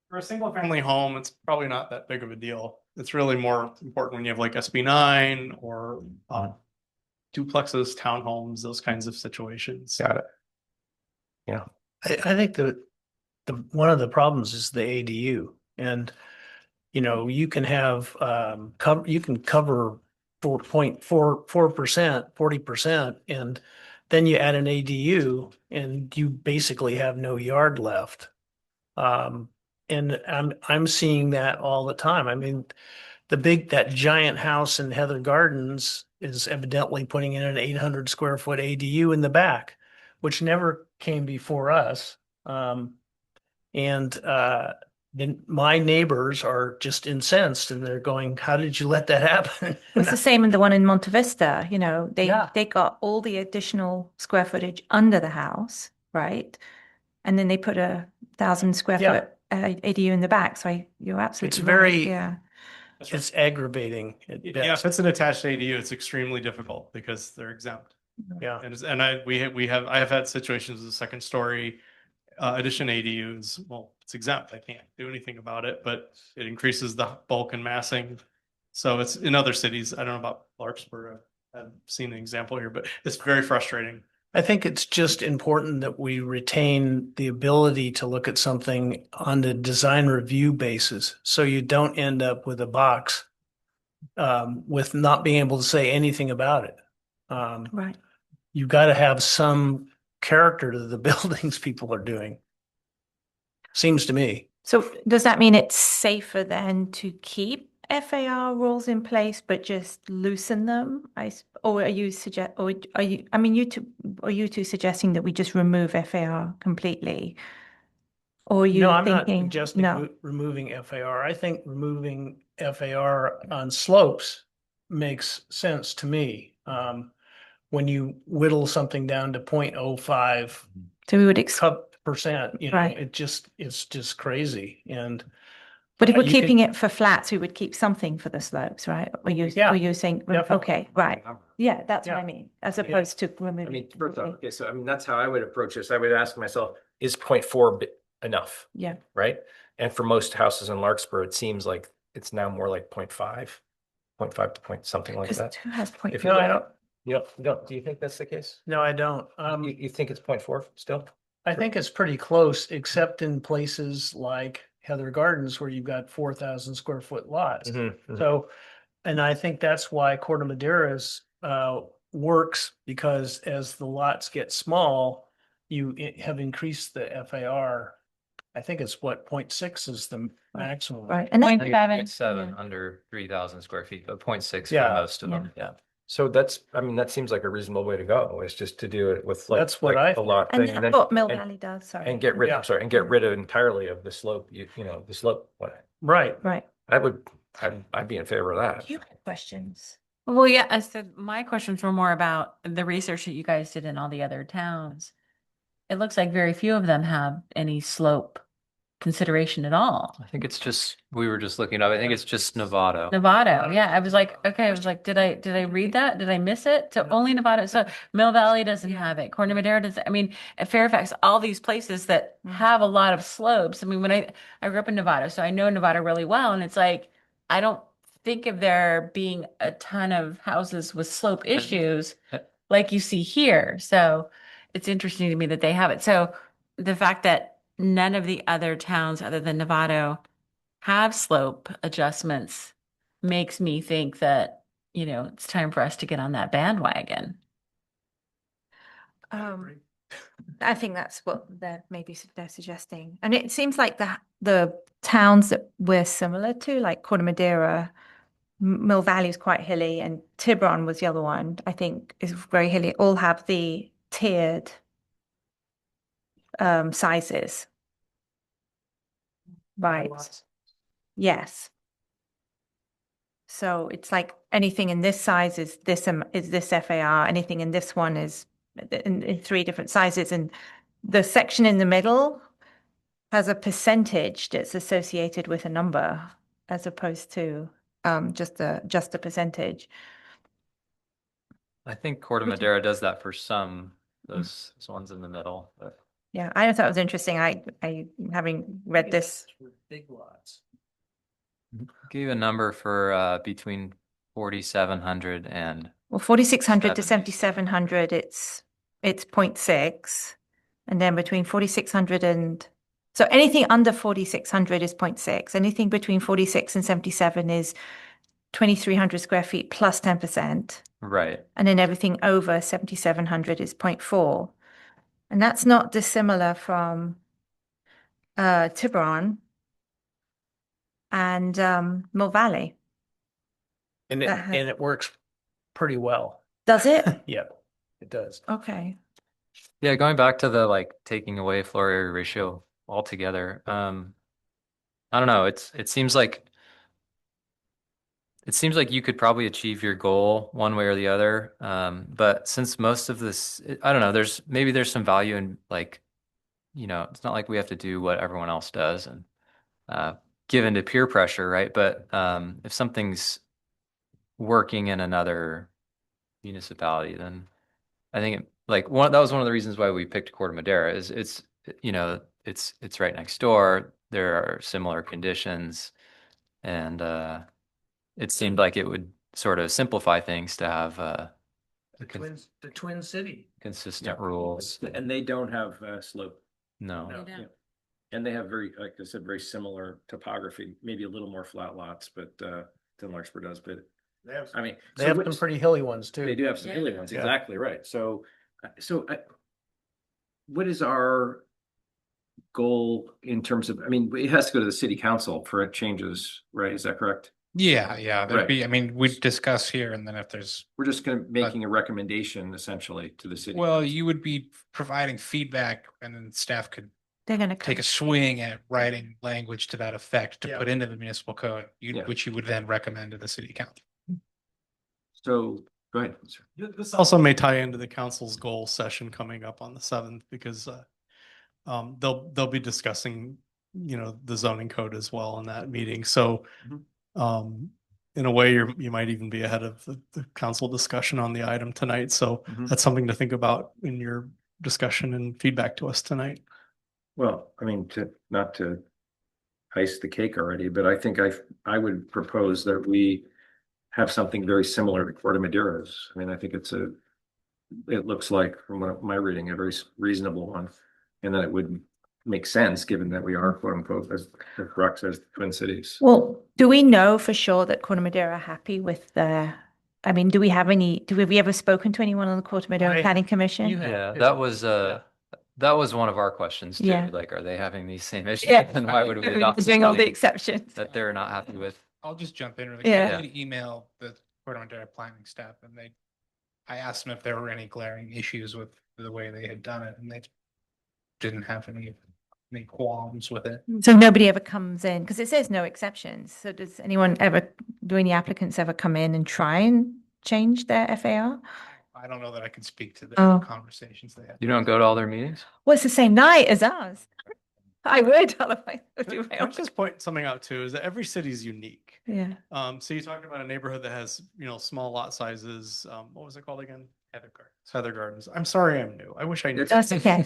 For a single family home, it's probably not that big of a deal. It's really more important when you have like SB9 or duplexes, townhomes, those kinds of situations. Got it. Yeah. I think the one of the problems is the ADU, and you can have you can cover 4.44%, 40%, and then you add an ADU and you basically have no yard left. And I'm seeing that all the time. I mean, that giant house in Heather Gardens is evidently putting in an 800 square foot ADU in the back, which never came before us. And then my neighbors are just incensed and they're going, "How did you let that happen?" It's the same in the one in Monte Vista, Yeah. they got all the additional square footage under the house, right? And then they put a 1,000 square Yeah. foot ADU in the back. So you're absolutely It's right. very- Yeah. It's aggravating at Yeah, best. if it's an attached ADU, it's extremely difficult because they're exempt. Yeah. I have had situations with second story addition ADUs. Well, it's exempt. I can't do anything about it, but it increases the bulk and massing. So it's in other cities. I don't know about Larkspur. I've seen an example here, but it's very frustrating. I think it's just important that we retain the ability to look at something on the design review basis, so you don't end up with a box with not being able to say anything about it. Right. You've got to have some character to the buildings people are doing. Seems to me. So does that mean it's safer then to keep FAR rules in place, but just loosen them? Or are you I mean, are you two suggesting that we just remove FAR completely? Or are you No, I'm not thinking, suggesting no, removing FAR. I think removing FAR on slopes makes sense to me. When you whittle something down to 0.05 so we would percent, Right. it's just crazy. And but if we're you can- keeping it for flats, we would keep something for the slopes, right? Yeah, Or you're saying, definitely. okay, right. Yeah, that's what I Yeah. mean, as opposed to removing. I mean, first off, completely. okay, so I mean, that's how I would approach this. I would ask myself, is 0.4 enough? Yeah. Right? And for most houses in Larkspur, it seems like it's now more like 0.5, 0.5 to point something like Because that. who has point? If you, No, I don't. do you think that's the case? No, I don't. You think it's 0.4 still? I think it's pretty close, except in places like Heather Gardens where you've got 4,000 square foot lots. So, and I think that's why Corte Madeira's works, because as the lots get small, have increased the FAR. I think it's what, 0.6 is the maximum. Right. And Point then, seven. 0.7 Yeah. under 3,000 square feet, but 0.6 Yeah. for most of them. Yeah. So that's, I mean, that seems like a reasonable way to go, is just to do it with like, That's what like I a think. lot and thing. that's then- what Mill and- Valley does, sorry. And get rid, Yeah. I'm sorry, and get rid of entirely of the slope, the slope, Right. Right. I'd be in favor of that. You had questions. Well, yeah, so my questions were more about the research that you guys did in all the other towns. It looks like very few of them have any slope consideration at all. I think it's just, we were just looking up, I think it's just Novato. Novato, yeah, I was like, okay, I was like, did I read that? Did I miss it? So only Novato, so Mill Valley doesn't have it, Corte Madera doesn't, I mean, at Fairfax, all these places that have a lot of slopes. I mean, when I grew up in Novato, so I know Novato really well, and it's like, I don't think of there being a ton of houses with slope issues like you see here. So it's interesting to me that they have it. So the fact that none of the other towns other than Novato have slope adjustments makes me think that, it's time for us to get on that bandwagon. I think that's what they're suggesting. And it seems like the towns that we're similar to, like Corte Madera, Mill Valley is quite hilly, and Tiburon was the other one, I think is very hilly, all have the tiered sizes. Right. Yes. So it's like anything in this size is this FAR, anything in this one is in three different sizes, and the section in the middle has a percentage that's associated with a number as opposed to just a percentage. I think Corte Madera does that for some, those ones in the middle, but Yeah, I thought it was interesting. Having read this, Big lots. Give you a number for between 4,700 and well, 4,600 to 70. 7,700, it's 0.6. And then between 4,600 and, so anything under 4,600 is 0.6. Anything between 46 and 77 is 2,300 square feet plus 10%. Right. And then everything over 7,700 is 0.4. And that's not dissimilar from Tiburon and Mill Valley. And That has- it works pretty well. Does it? Yeah, it does. Okay. Yeah, going back to the like taking away floor area ratio altogether. I don't know. It seems like you could probably achieve your goal one way or the other. But since most of this, I don't know, there's some value in like, it's not like we have to do what everyone else does and give into peer pressure, right? But if something's working in another municipality, then I think that was one of the reasons why we picked Corte Madera is it's right next door. There are similar conditions, and it seemed like it would sort of simplify things to have The Twin City. consistent rules. And they don't have slope. No. No. Yeah. And they have very, like I said, very similar topography, maybe a little more flat lots, but than Larkspur does, but I mean. They so have what- some pretty hilly ones too. They do have some Yeah. hilly ones, Yeah. exactly right. So, what is our goal in terms of, I mean, it has to go to the city council for it changes, right? Is that correct? Yeah, Right. there'd be, I mean, we'd discuss here and then if there's, We're just gonna making a recommendation essentially to the city. well, you would be providing feedback and then staff could They're going to take a swing at writing language to that effect to Yeah. put into the municipal code, Yeah. which you would then recommend to the city council. So, go ahead. sir. This also may tie into the council's goal session coming up on the 7th because they'll be discussing, the zoning code as well in that meeting. So in a way, you might even be ahead of the council discussion on the item tonight. So Mhm. that's something to think about in your discussion and feedback to us tonight. Well, I mean, not to ice the cake already, but I think I would propose that we have something very similar to Corte Madera's. I mean, I think it looks like from what my reading, a very reasonable one. And that it would make sense, given that we are quote unquote, as Brock says, Twin Cities. Well, do we know for sure that Corte Madera are happy with I mean, do we have we ever spoken to anyone on the Corte Madera I- Planning Commission? You have- Yeah, that was one of our questions too. Yeah. Like, are they having these same issues? Yeah. And why would we adopt Doing all the something exceptions. that they're not happy with? I'll just jump in really Yeah. quick. I did email the Port Madera planning staff and I asked them if there were any glaring issues with the way they had done it and they didn't have any qualms with it. So nobody ever comes in because it says no exceptions. So do any applicants ever come in and try and change their FAR? I don't know that I can speak to the Oh. conversations they had. You don't go to all their meetings? Well, it's the same night as ours. I would, otherwise I would do my I'll own. just point something out too, is that every city is unique. Yeah. So you talked about a neighborhood that has, small lot sizes. What was it called again? Heather Gardens. Heather Gardens. I'm sorry, I'm new. I wish I knew. That's okay.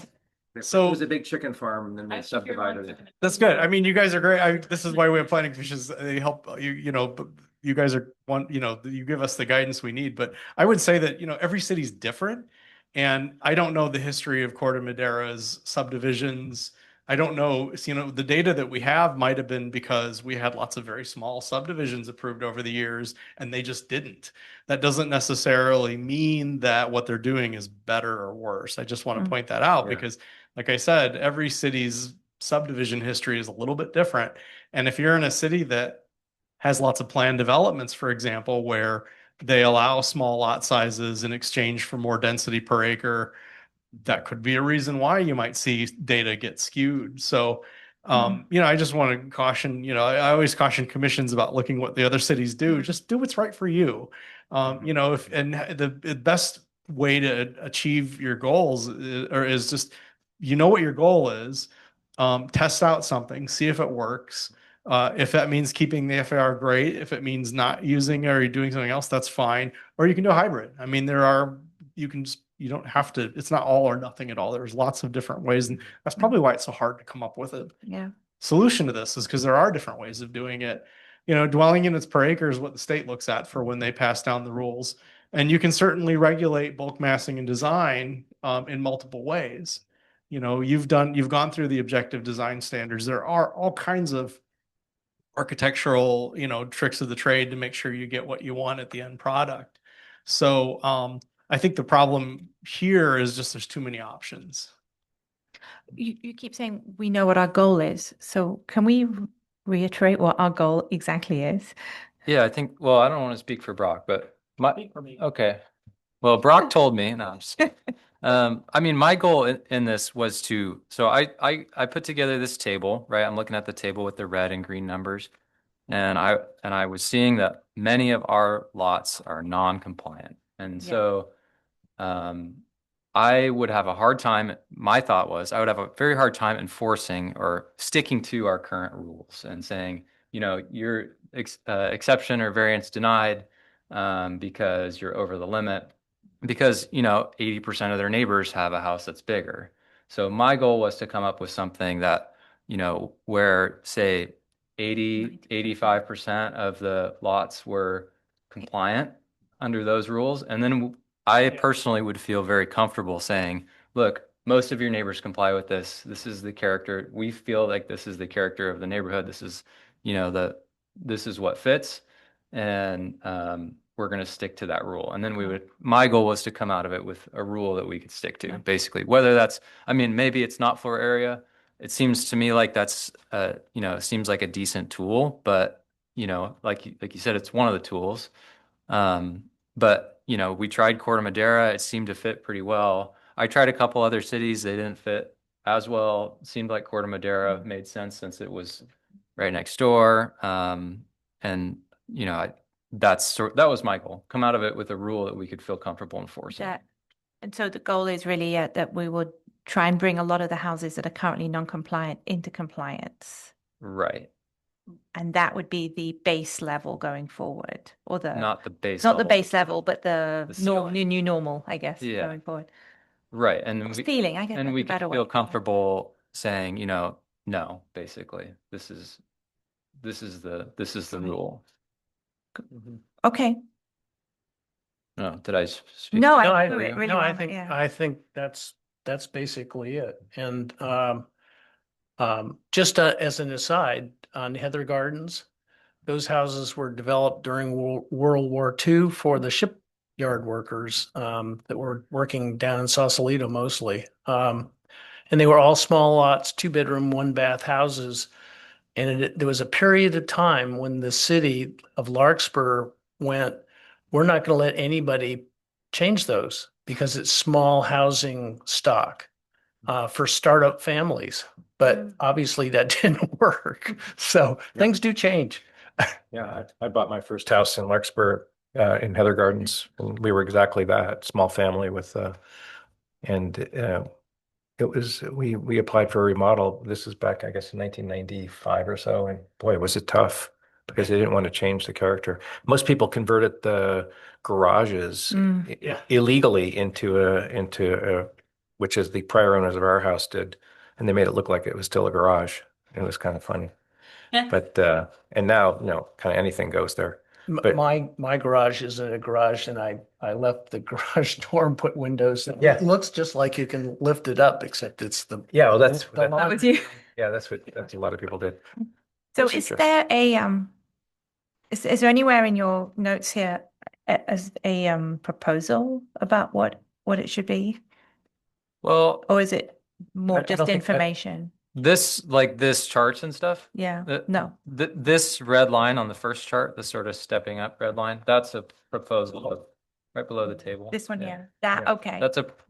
So- It was a big chicken farm and then they subdivided it. That's good. I mean, you guys are great. This is why we have planning commissions. They help but you guys are you give us the guidance we need. But I would say that, every city's different. And I don't know the history of Corte Madera's subdivisions. I don't know, the data that we have might have been because we had lots of very small subdivisions approved over the years and they just didn't. That doesn't necessarily mean that what they're doing is better or worse. I just want to point that out Yeah. because, like I said, every city's subdivision history is a little bit different. And if you're in a city that has lots of planned developments, for example, where they allow small lot sizes in exchange for more density per acre, that could be a reason why you might see data get skewed. So, I just want to caution, I always caution commissions about looking what the other cities do. Just do what's right for you. The best way to achieve your goals is just, what your goal is, test out something, see if it works. If that means keeping the FAR, great. If it means not using it or you're doing something else, that's fine. Or you can do a hybrid. I mean, you can just, you don't have to, it's not all or nothing at all. There's lots of different ways. And that's probably why it's so hard to come up with a Yeah. solution to this, is because there are different ways of doing it. You know, dwelling units per acre is what the state looks at for when they pass down the rules. And you can certainly regulate bulk massing and design in multiple ways. You know, you've gone through the objective design standards. There are all kinds of architectural, you know, tricks of the trade to make sure you get what you want at the end product. So I think the problem here is just there's too many options. You keep saying we know what our goal is. So can we reiterate what our goal exactly is? Yeah, I think, well, I don't want to speak for Brock, but Speak for me. okay. Well, Brock told me, no, I'm just kidding. I mean, my goal in this was so I put together this table, right? I'm looking at the table with the red and green numbers. And I was seeing that many of our lots are non-compliant. And Yeah. so I would have a hard time, my thought was I would have a very hard time enforcing or sticking to our current rules and saying, you know, your exception or variance denied because you're over the limit, because, you know, 80% of their neighbors have a house that's bigger. So my goal was to come up with something that, you know, where say 85% of the lots were compliant under those rules. And then I personally would feel very comfortable saying, look, most of your neighbors comply with this. This is the character. We feel like this is the character of the neighborhood. This is, you know, this is what fits. And we're going to stick to that rule. And then my goal was to come out of it with a rule that we could stick to, basically. Whether that's, I mean, maybe it's not floor area. It seems to me like that's, you know, it seems like a decent tool, but, you know, like you said, it's one of the tools. But, you know, we tried Corte Madera. It seemed to fit pretty well. I tried a couple other cities. They didn't fit as well. It seemed like Corte Madera made sense since it was right next door. And, you know, that was my goal. Come out of it with a rule that we could feel comfortable enforcing. And so the goal is really that we would try and bring a lot of the houses that are currently non-compliant into compliance. Right. And that would be the base level going forward, or Not the base not the level. base level, but the ceiling. new normal, I guess, Yeah. going forward. Right. And Feeling, I guess and that's we a better could way. feel comfortable saying, you know, no, basically, this is the rule. Okay. No, did I speak? No, I I really no, I want it, think yeah. I think that's basically it. And just as an aside, on Heather Gardens, those houses were developed during World War II for the shipyard workers that were working down in Sausalito mostly. And they were all small lots, 2-bedroom, 1-bath houses. And there was a period of time when the city of Larkspur went, we're not going to let anybody change those because it's small housing stock for startup families. But obviously that didn't work. So things do change. Yeah, I bought my first house in Larkspur in Heather Gardens, and we were exactly that, small family with and it was we applied for a remodel. This is back, I guess, in 1995 or so, and boy, was it tough because they didn't want to change the character. Most people converted the garages illegally into a which is the prior owners of our house did, and they made it look like it was still a garage. It was kind of funny. Yeah. But and now, you know, kind of anything goes there. But My garage isn't a garage, and I left the garage door and put windows. Yeah. It looks just like you can lift it up, except it's the yeah, well, that's the That was you. yeah, that's a lot of people did. So That's is interesting. there a is there anywhere in your notes here as a proposal about what it should be, Well, or is it more I just don't think information? this charts and stuff. Yeah. The- No. This red line on the first chart, the sort of stepping up red line, that's a proposal right below the table. This one Yeah. here. That Yeah. okay.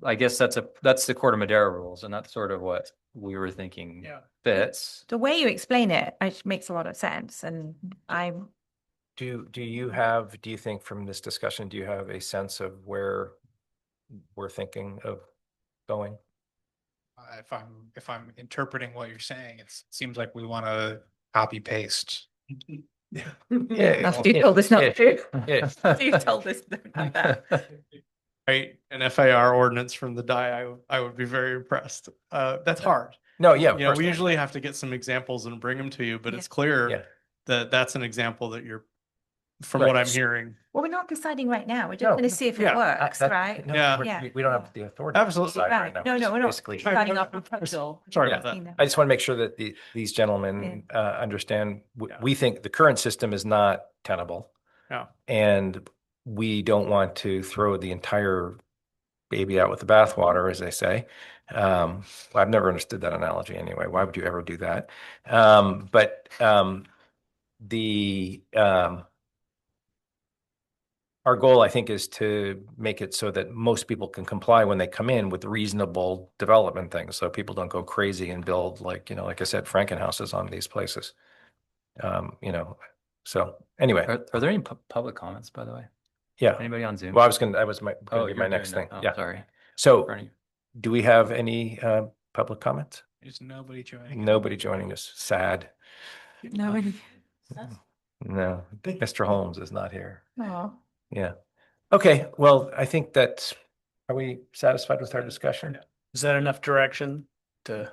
I guess that's the Corte Madera rules, and that's sort of what we were thinking fits. The way you explain it makes a lot of sense, and Do you think from this discussion, do you have a sense of where we're thinking of going? If I'm interpreting what you're saying, it seems like we want to copy paste. Yeah. you told us not to. Yeah. You told us not that. write an FAR ordinance from the die, I would be very impressed. That's hard. No, yeah, of You know, course. we usually have to get some examples and bring them to you, but Yeah. it's clear Yeah. that that's an example that you're, from Right. what I'm hearing. Well, we're not deciding right now. We're just No, going to see if it yeah, works, That- right? no, Yeah. Yeah. we don't have the authority to Absolutely. decide Right. right now. No, Just we're not basically. deciding our proposal. Sorry Yeah. about that. You know. I just want to make sure that these gentlemen understand, Yeah. we think the current system is not tenable. Yeah. And we don't want to throw the entire baby out with the bathwater, as they say. I've never understood that analogy anyway. Why would you ever do that? But the our goal, I think, is to make it so that most people can comply when they come in with reasonable development things. So people don't go crazy and build, like, you know, like I said, Frankenhouses on these places. You know, so anyway, Are there any public comments, by the way? yeah. Anybody on Zoom? Well, that was my, Oh, gonna be my you're next doing thing. that. Oh, Yeah. sorry. So Bernie. do we have any public comments? There's nobody joining. Nobody joining us. Sad. Nobody. No, Mr. Holmes is not here. Oh. Yeah. Okay, well, I think that, are we satisfied with our discussion? Is that enough direction to?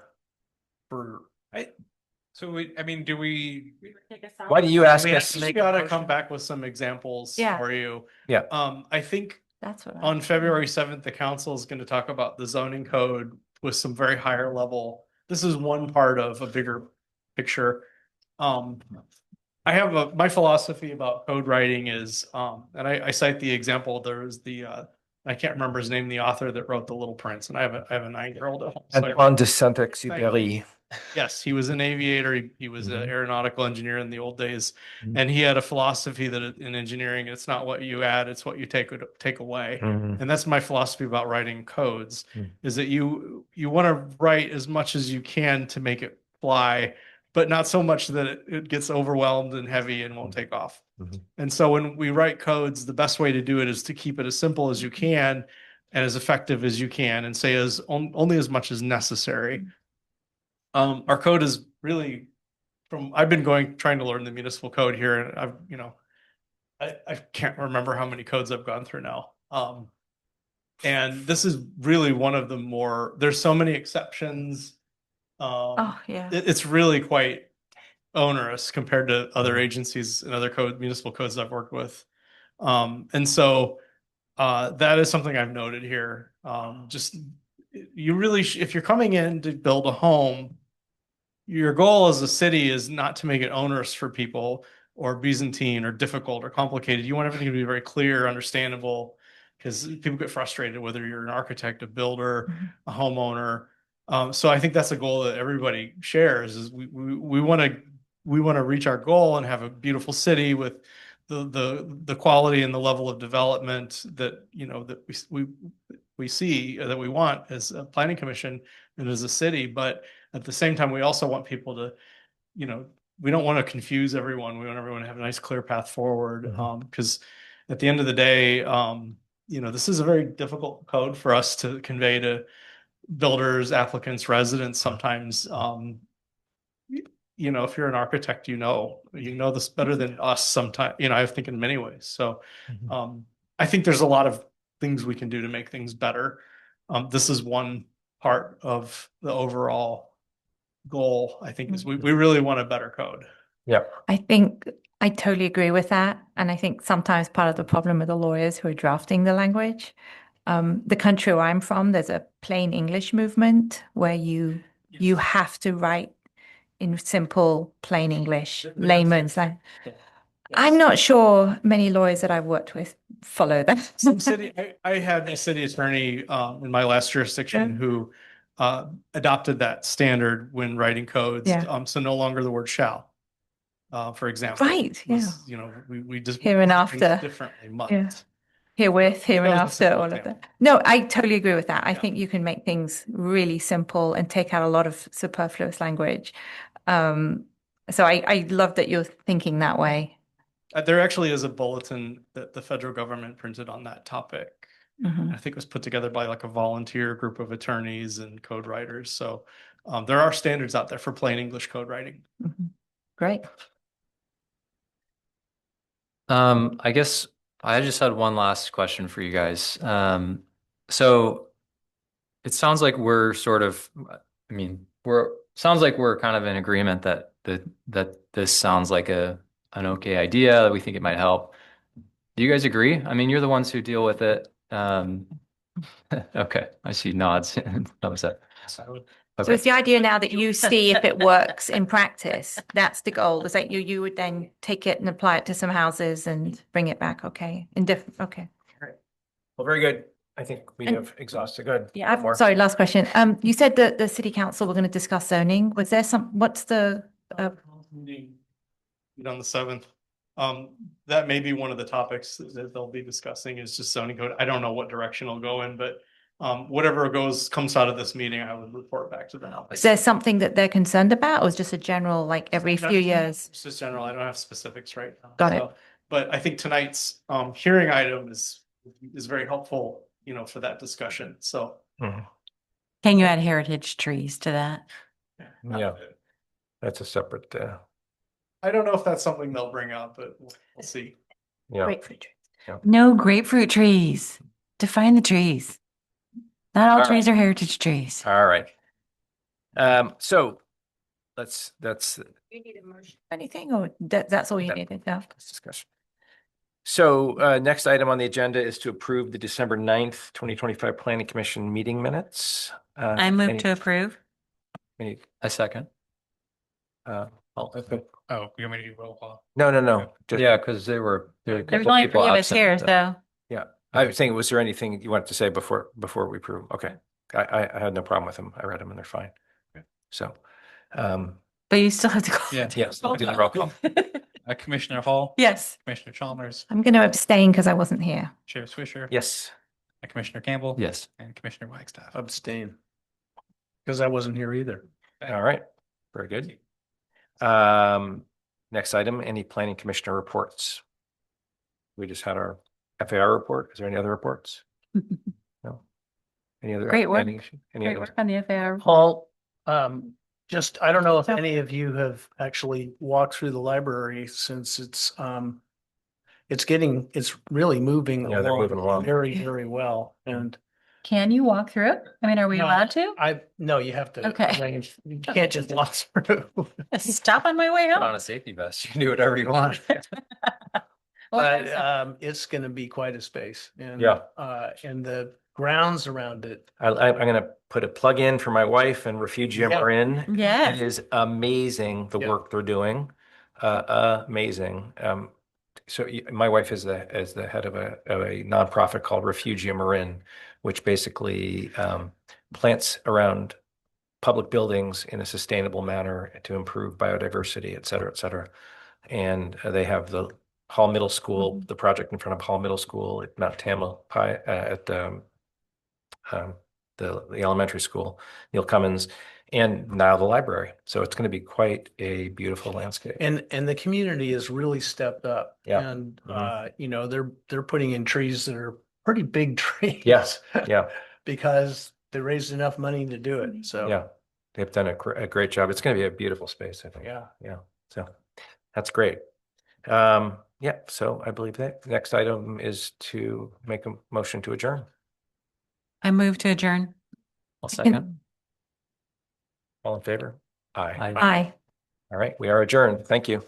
For, So I mean, do we? Why do you ask We have us? to we make gotta a come motion? back with some examples Yeah. for you. Yeah. I think That's what on February 7th, the council is going to talk about the zoning code with some very higher level. This is one part of a bigger picture. I have my philosophy about code writing is, and I cite the example, there's I can't remember his name, the author that wrote The Little Prince, and I have a 9-year-old at home. So Antoine de Saint-Exupéry. yes, he was an aviator. He was an Mhm. aeronautical engineer in the old days, Mhm. and he had a philosophy that in engineering, it's not what you add, it's what you take away. Mhm. And that's my philosophy about writing codes, Mm. is that you want to write as much as you can to make it fly, but not so much that it gets overwhelmed and heavy and won't take off. Mhm. And so when we write codes, the best way to do it is to keep it as simple as you can and as effective as you can, and say only as much as necessary. Our code is really I've been trying to learn the municipal code here, and I can't remember how many codes I've gone through now. And this is really one of the there's so many exceptions. Oh, yeah. It's really quite onerous compared to other agencies and other municipal codes I've worked with. And so that is something I've noted here. Just you really, if you're coming in to build a home, your goal as a city is not to make it onerous for people or Byzantine or difficult or complicated. You want everything to be very clear, understandable, because people get frustrated whether you're an architect, a builder, a homeowner. So I think that's a goal that everybody shares, is we want to reach our goal and have a beautiful city with the quality and the level of development that that we see, that we want as a planning commission and as a city. But at the same time, we also want people to, we don't want to confuse everyone. We want everyone to have a nice, clear path forward. Because at the end of the day, this is a very difficult code for us to convey to builders, applicants, residents. Sometimes, if you're an architect, you know this better than us sometimes, I think in many ways. So, I think there's a lot of things we can do to make things better. This is one part of the overall goal, I think, is we really want a better code. Yeah. I think I totally agree with that. And I think sometimes part of the problem with the lawyers who are drafting the language, the country where I'm from, there's a plain English movement where you have to write in simple, plain English, layman's language. I'm not sure many lawyers that I've worked with follow that. I had a city attorney in my last jurisdiction who adopted that standard when writing codes. Yeah. So no longer the word shall, for example. Right, was, we just Here and things after. differently. Must. Yeah. Herewith, That was a hereinafter, simple all of example. that. No, I totally agree with that. I Yeah. think you can make things really simple and take out a lot of superfluous language. So I love that you're thinking that way. There actually is a bulletin that the federal government printed on that topic. Mhm. I think it was put together by like a volunteer group of attorneys and code writers. So there are standards out there for plain English code writing. Mhm. Great. I guess I just had one last question for you guys. So it sounds like we're sort of, I mean, sounds like we're kind of in agreement that this sounds like an okay idea, that we think it might help. Do you guys agree? I mean, you're the ones who deal with it. Okay, I see nods. That was it. So I would, So it's the idea now that you see if it works in practice. That's the goal. Is that you would then take it and apply it to some houses and bring it back. Okay. In different, okay. Well, very good. I think we And- have exhausted. Good. Yeah, sorry, last question. You said that the city council were going to discuss zoning. Was there what's the, meeting on the 7th. That may be one of the topics that they'll be discussing is just zoning code. I don't know what direction it'll go in, but whatever comes out of this meeting, I would report back to them. is there something that they're concerned about, or is just a general, like every few years? It's just general. I don't have specifics right now. Got it. But I think tonight's hearing item is very helpful, for that discussion. So Can you add heritage trees to that? Yeah, that's a separate, I don't know if that's something they'll bring up, but we'll see. yeah. Grapefruit trees. No grapefruit trees. Define the trees. Not all All trees are heritage trees. All right. So that's You need a motion. Anything, or that's all you No. needed? Yeah. discussion. So next item on the agenda is to approve the December 9th, 2025 Planning Commission meeting minutes. I move to approve. any, A second. okay. Oh, you want me to do roll call? No. Just, Yeah, because there were a There's couple only people three of us absent. here, so yeah. I was saying, was there anything you wanted to say before we approve? Okay. I had no problem with them. I read them and they're fine. Okay. So, but you still have to call. Yeah. yes, do the roll call. Commissioner Hall, Yes. Commissioner Chalmers, I'm going to abstain because I wasn't here. Chair Swisher. Yes. Commissioner Campbell. Yes. And Commissioner Wagstaff. Abstain. Because I wasn't here either. All right. Very good. Next item, any planning commissioner reports? We just had our FAR report. Is there any other reports? No. Any other? Great work. Any Great other? work on the FAR. Paul, I don't know if any of you have actually walked through the library since it's really moving Yeah, they're moving along. very, very well. And Can you walk through it? I mean, are we No. allowed to? no, you have to. Okay. You can't just walk through. Stop on my way Put on home. a safety vest. You can do whatever you want. But it's gonna be quite a space and Yeah. And the grounds around it. I'm gonna put a plug in for my wife and Refugium Yeah. are in. It Yes. is amazing the Yeah. work they're doing. Amazing. So my wife is the head of a nonprofit called Refugium Marin, which basically plants around public buildings in a sustainable manner to improve biodiversity, et cetera, et cetera. And they have the Hall Middle School, the project in front of Hall Middle School at Mount Tamalpais at the elementary school, Neil Cummins, and now the library. So it's going to be quite a beautiful landscape. And the community has really stepped up. Yeah. And Mhm. they're putting in trees that are pretty big trees. Yes, yeah, Because they raised enough money to do it. So yeah. They've done a great job. It's going to be a beautiful space, I think. yeah. Yeah. So that's great. Yeah, so I believe that next item is to make a motion to adjourn. I move to adjourn. I'll second. All in favor? Aye. Aye. Aye. All right, we are adjourned. Thank you.